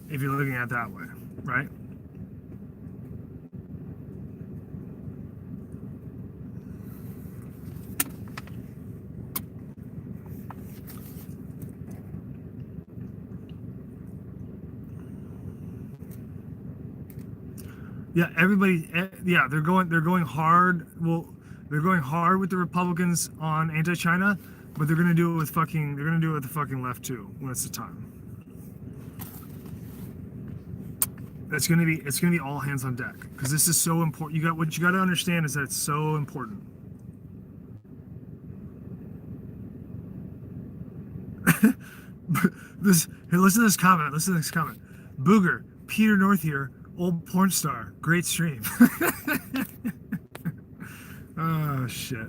A: if you're looking at it that way, right? Yeah, they're going hard. Well, they're going hard with the Republicans on anti-China, but they're gonna do it with the fucking left too when it's the time. It's gonna be all hands on deck because this is so important. What you got to understand is that it's so important. This here, listen to this comment. Listen to this comment. Booger, Peter North here, old porn star. Great stream. Oh shit.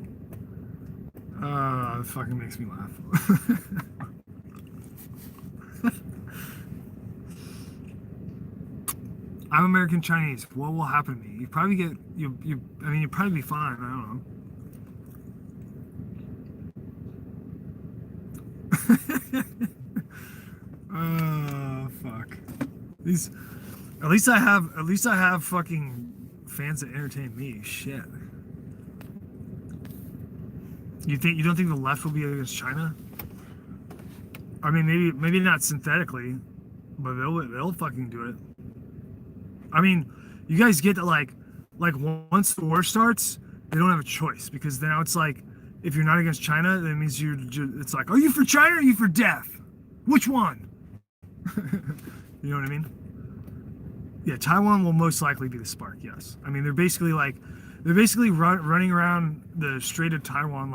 A: It fucking makes me laugh. I'm American Chinese. What will happen to me? You probably get you. I mean, you'd probably be fine. I don't know. Oh fuck. These. At least I have fucking fans that entertain me. Shit. You don't think the left will be against China? I mean, maybe not synthetically, but they'll fucking do it. I mean, you guys get to like once the war starts, they don't have a choice because now it's like if you're not against China, that means it's like, are you for China or are you for death? Which one? You know what I mean? Yeah, Taiwan will most likely be the spark. Yes, I mean they're basically running around the Strait of Taiwan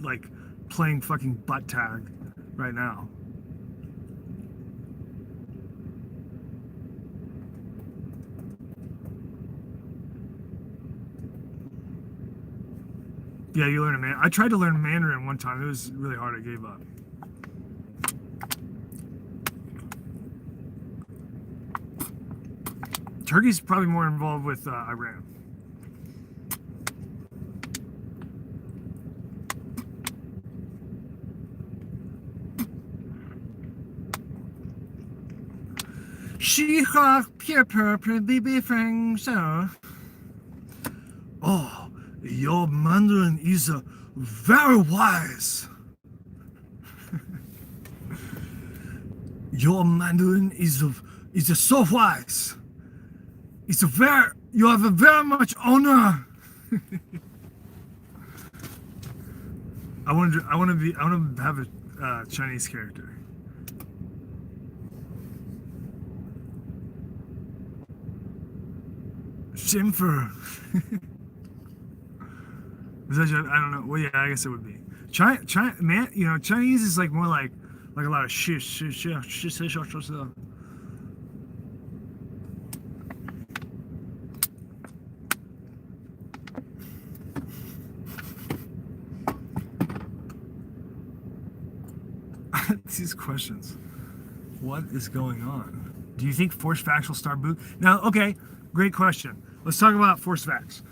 A: like playing fucking butt tag right now. Yeah, you learn I tried to learn Mandarin one time. It was really hard. I gave up. Turkey's probably more involved with Iran. Oh, your Mandarin is very wise. Your Mandarin is so wise. You have a very much honor. I want to have a Chinese character. Shimfer. Is that, I don't know. Well, yeah, I guess it would be. China, man. You know, Chinese is like more like a lot of shish. These questions. What is going on? Do you think Force Facts will start boot? Now, okay, great question. Let's talk about Force Facts.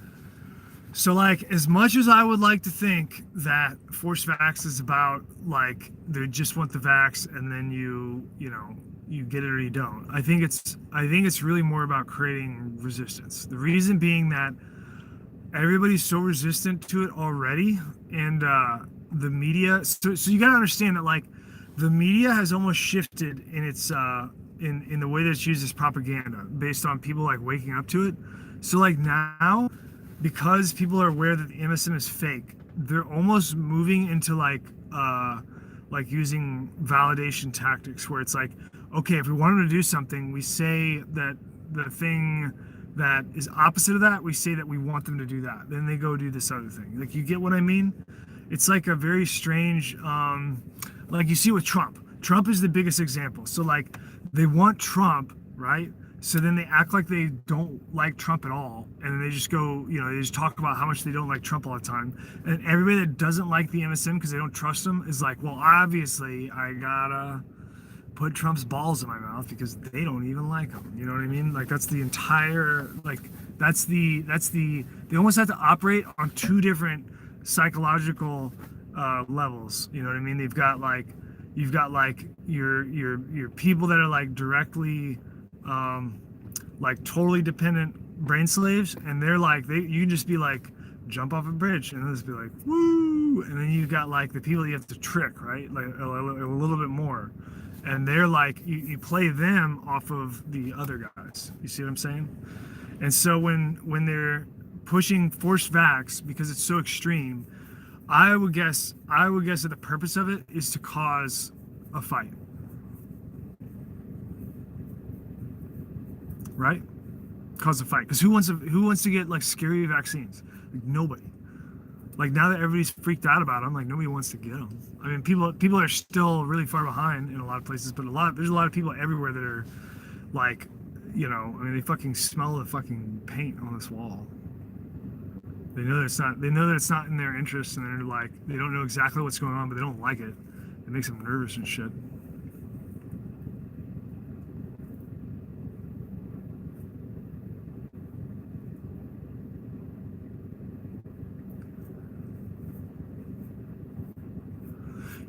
A: So, like, as much as I would like to think that Force Vax is about, like, they just want the vax and then you get it or you don't. I think it's really more about creating resistance. The reason being that everybody's so resistant to it already, and the media. So you gotta understand that, like, the media has almost shifted in its in the way that it's used as propaganda based on people like waking up to it. So like now, because people are aware that the MSM is fake, they're almost moving into like using validation tactics where it's like, okay, if we want them to do something, we say that the thing that is opposite of that, we say that we want them to do that. Then they go do this other thing. Like, you get what I mean? It's like a very strange, like you see with Trump. Trump is the biggest example. So like they want Trump, right? So then they act like they don't like Trump at all. And then they just go, they just talk about how much they don't like Trump all the time. And everybody that doesn't like the MSM because they don't trust him is like, well, obviously I gotta put Trump's balls in my mouth because they don't even like him. You know what I mean? Like, that's the entire, like, they almost have to operate on two different psychological levels. You know what I mean? You've got like your people that are like directly like totally dependent brain slaves, and they're like, you can just be like, jump off a bridge and just be like, woo, and then you've got like the people you have to trick, right? Like a little bit more, and they're like, you play them off of the other guys. You see what I'm saying? And so when they're pushing forced vax because it's so extreme, I would guess that the purpose of it is to cause a fight, right? Cause a fight, because who wants to get like scary vaccines? Like, nobody. Like now that everybody's freaked out about them, like nobody wants to get them. I mean, people are still really far behind in a lot of places, but there's a lot of people everywhere that are like, I mean, they fucking smell the fucking paint on this wall. They know that it's not. They know that it's not in their interest, and they're like, they don't know exactly what's going on, but they don't like it. It makes them nervous and shit.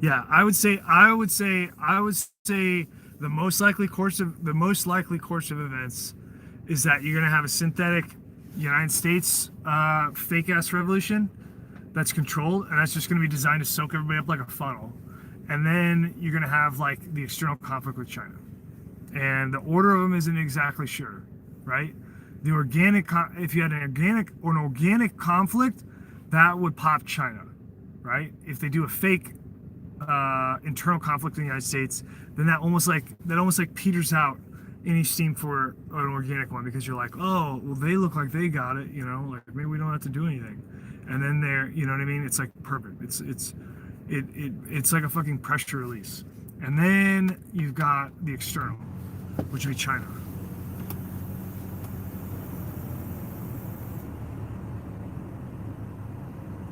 A: Yeah, I would say the most likely course of events is that you're gonna have a synthetic United States fake ass revolution that's controlled, and that's just gonna be designed to soak everybody up like a funnel. And then you're gonna have like the external conflict with China, and the order of them isn't exactly sure, right? The if you had an organic conflict, that would pop China, right? If they do a fake internal conflict in the United States, then that almost like peters out any steam for an organic one, because you're like, oh, well, they look like they got it, like maybe we don't have to do anything, and then they're, you know what I mean? It's like perfect. It's like a fucking pressure release, and then you've got the external, which would be China.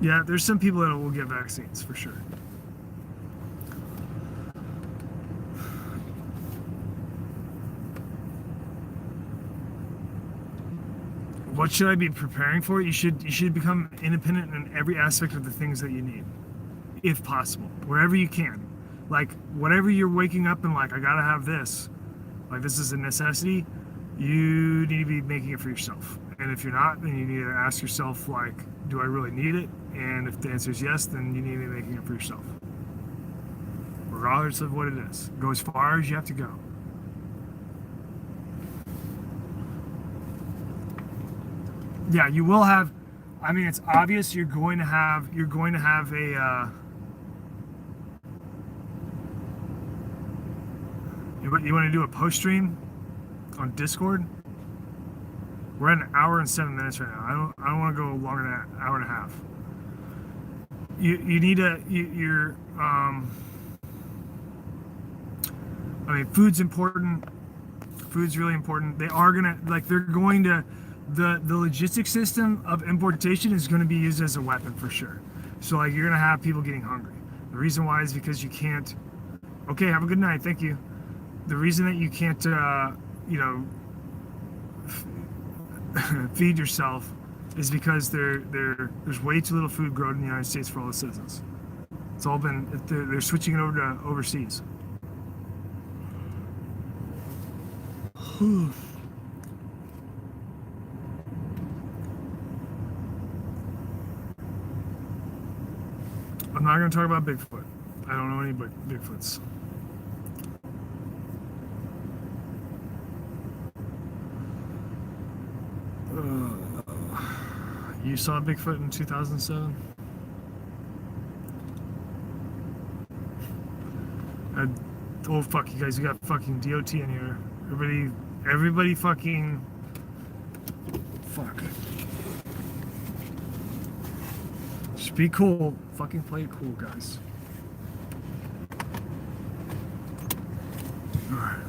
A: Yeah, there's some people that will get vaccines for sure. What should I be preparing for? You should become independent in every aspect of the things that you need, if possible, wherever you can. Like whatever you're waking up and like, I gotta have this, like this is a necessity. You need to be making it for yourself. And if you're not, then you need to ask yourself, like, do I really need it? And if the answer is yes, then you need to be making it for yourself, regardless of what it is. Go as far as you have to go. Yeah, you will have. I mean, it's obvious you're going to have a. You want to do a post stream on Discord? We're at an hour and 7 minutes right now. I don't want to go longer than an hour and a half. You need to. I mean, food's important. Food's really important. They're going to. The logistics system of importation is going to be used as a weapon for sure. So like you're going to have people getting hungry. The reason why is because you can't. Okay, have a good night. Thank you. The reason that you can't, feed yourself is because there's way too little food grown in the United States for all the citizens. It's all been. They're switching it over to overseas. I'm not going to talk about Bigfoot. I don't know any Bigfoots. You saw Bigfoot in 2007? Oh fuck, you guys, you got fucking DOT in here. Everybody fucking... Fuck. Just be cool. Fucking play it cool, guys. Alright.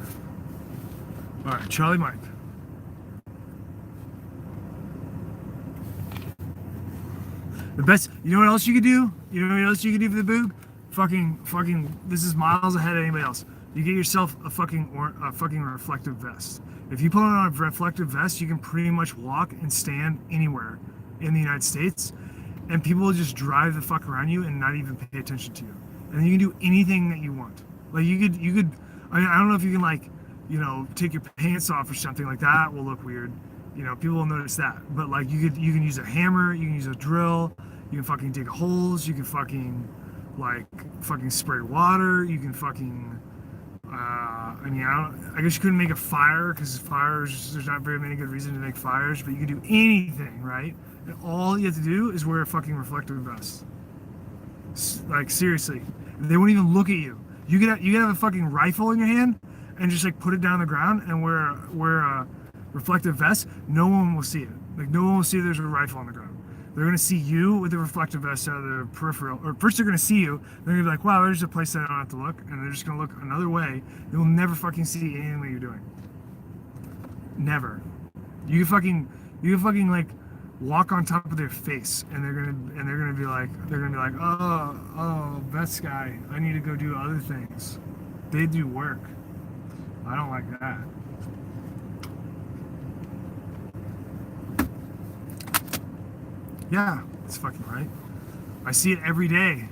A: Alright, Charlie Mike. The best, you know what else you could do? You know what else you could do for the boob? Fucking, this is miles ahead of anybody else. You get yourself a fucking reflective vest. If you put on a reflective vest, you can pretty much walk and stand anywhere in the United States, and people will just drive the fuck around you and not even pay attention to you. And you can do anything that you want. Like you could. I mean, I don't know if you can like, take your pants off or something like that. Will look weird. People will notice that. But like you can use a hammer, you can use a drill, you can fucking dig holes, you can fucking spray water, you can fucking. I guess you couldn't make a fire because there's not very many good reasons to make fires, but you can do anything, right? And all you have to do is wear a fucking reflective vest. Like seriously, they won't even look at you. You could have a fucking rifle in your hand and just like put it down on the ground and wear a reflective vest. No one will see it. Like no one will see there's a rifle on the ground They're gonna see you with the reflective vest out of the peripheral. Or first they're gonna see you. They're gonna be like, wow, there's a place that I don't have to look, and they're just gonna look another way. They will never fucking see anything that you're doing. Never. You can fucking like walk on top of their face, and they're gonna be like, oh, vest guy, I need to go do other things. They do work. I don't like that. Yeah, it's fucking right. I see it every day.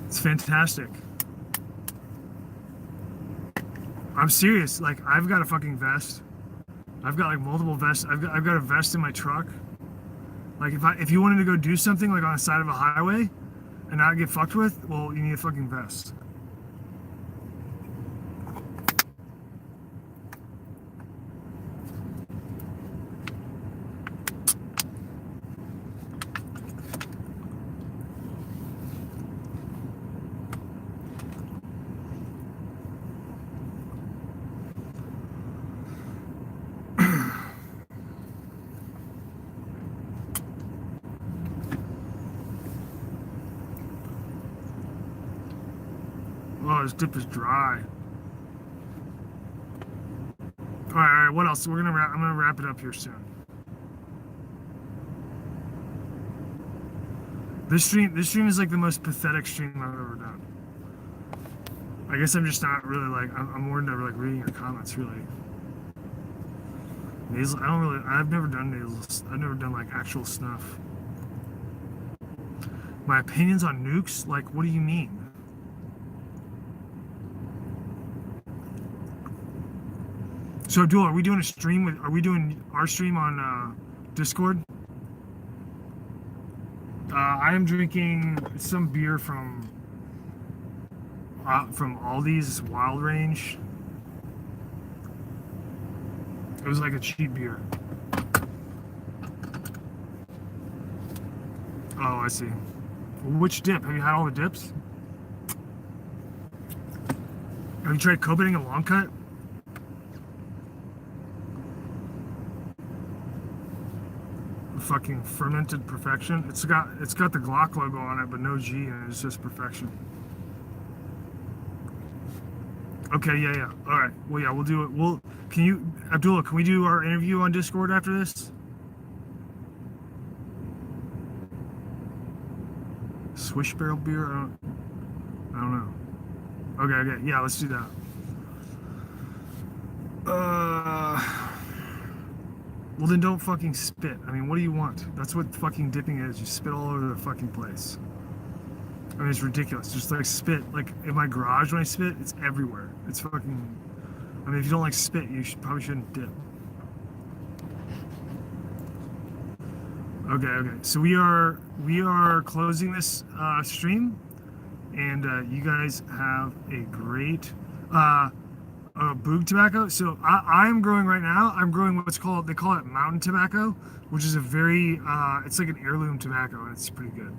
A: It's fantastic. I'm serious. Like, I've got a fucking vest. I've got like multiple vests. I've got a vest in my truck. Like, if you wanted to go do something like on the side of a highway and not get fucked with, well, you need a fucking vest. Oh, this dip is dry. All right. What else? I'm gonna wrap it up here soon. This stream is like the most pathetic stream I've ever done. I guess I'm just not really like. I'm more into like reading your comments, really. Nasal. I've never done nasals. I've never done like actual snuff. My opinions on nukes? Like, what do you mean? So, Abdul, are we doing a stream are we doing our stream on Discord? I am drinking some beer from Aldi's Wild Range. It was like a cheap beer. Oh, I see. Which dip? Have you had all the dips? Have you tried co-bitting a long cut? Fucking fermented perfection. It's got the Glock logo on it, but no G, and it's just perfection. Okay, yeah. All right. Well, yeah, we'll do it. Abdullah, can we do our interview on Discord after this? Swish barrel beer? I don't know. Okay. Yeah, let's do that. Well, then don't fucking spit. I mean, what do you want? That's what fucking dipping is. You spit all over the fucking place. I mean, it's ridiculous. Just like spit. Like in my garage when I spit, it's everywhere. It's fucking. I mean, if you don't like spit, you probably shouldn't dip. Okay. So we are closing this stream, and you guys have a great. Boog tobacco. So I'm growing right now. I'm growing they call it mountain tobacco, which is a very, it's like an heirloom tobacco, and it's pretty good.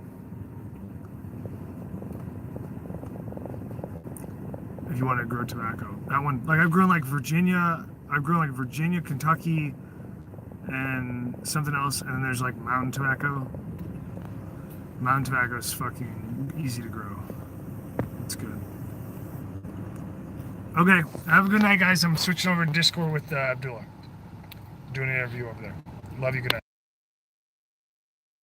A: If you want to grow tobacco, that one, like I've grown like Virginia, Kentucky, and something else, and then there's like mountain tobacco. Mountain tobacco is fucking easy to grow. It's good. Okay, have a good night, guys. I'm switching over to Discord with Abdullah. Doing an interview over there. Love you, good night.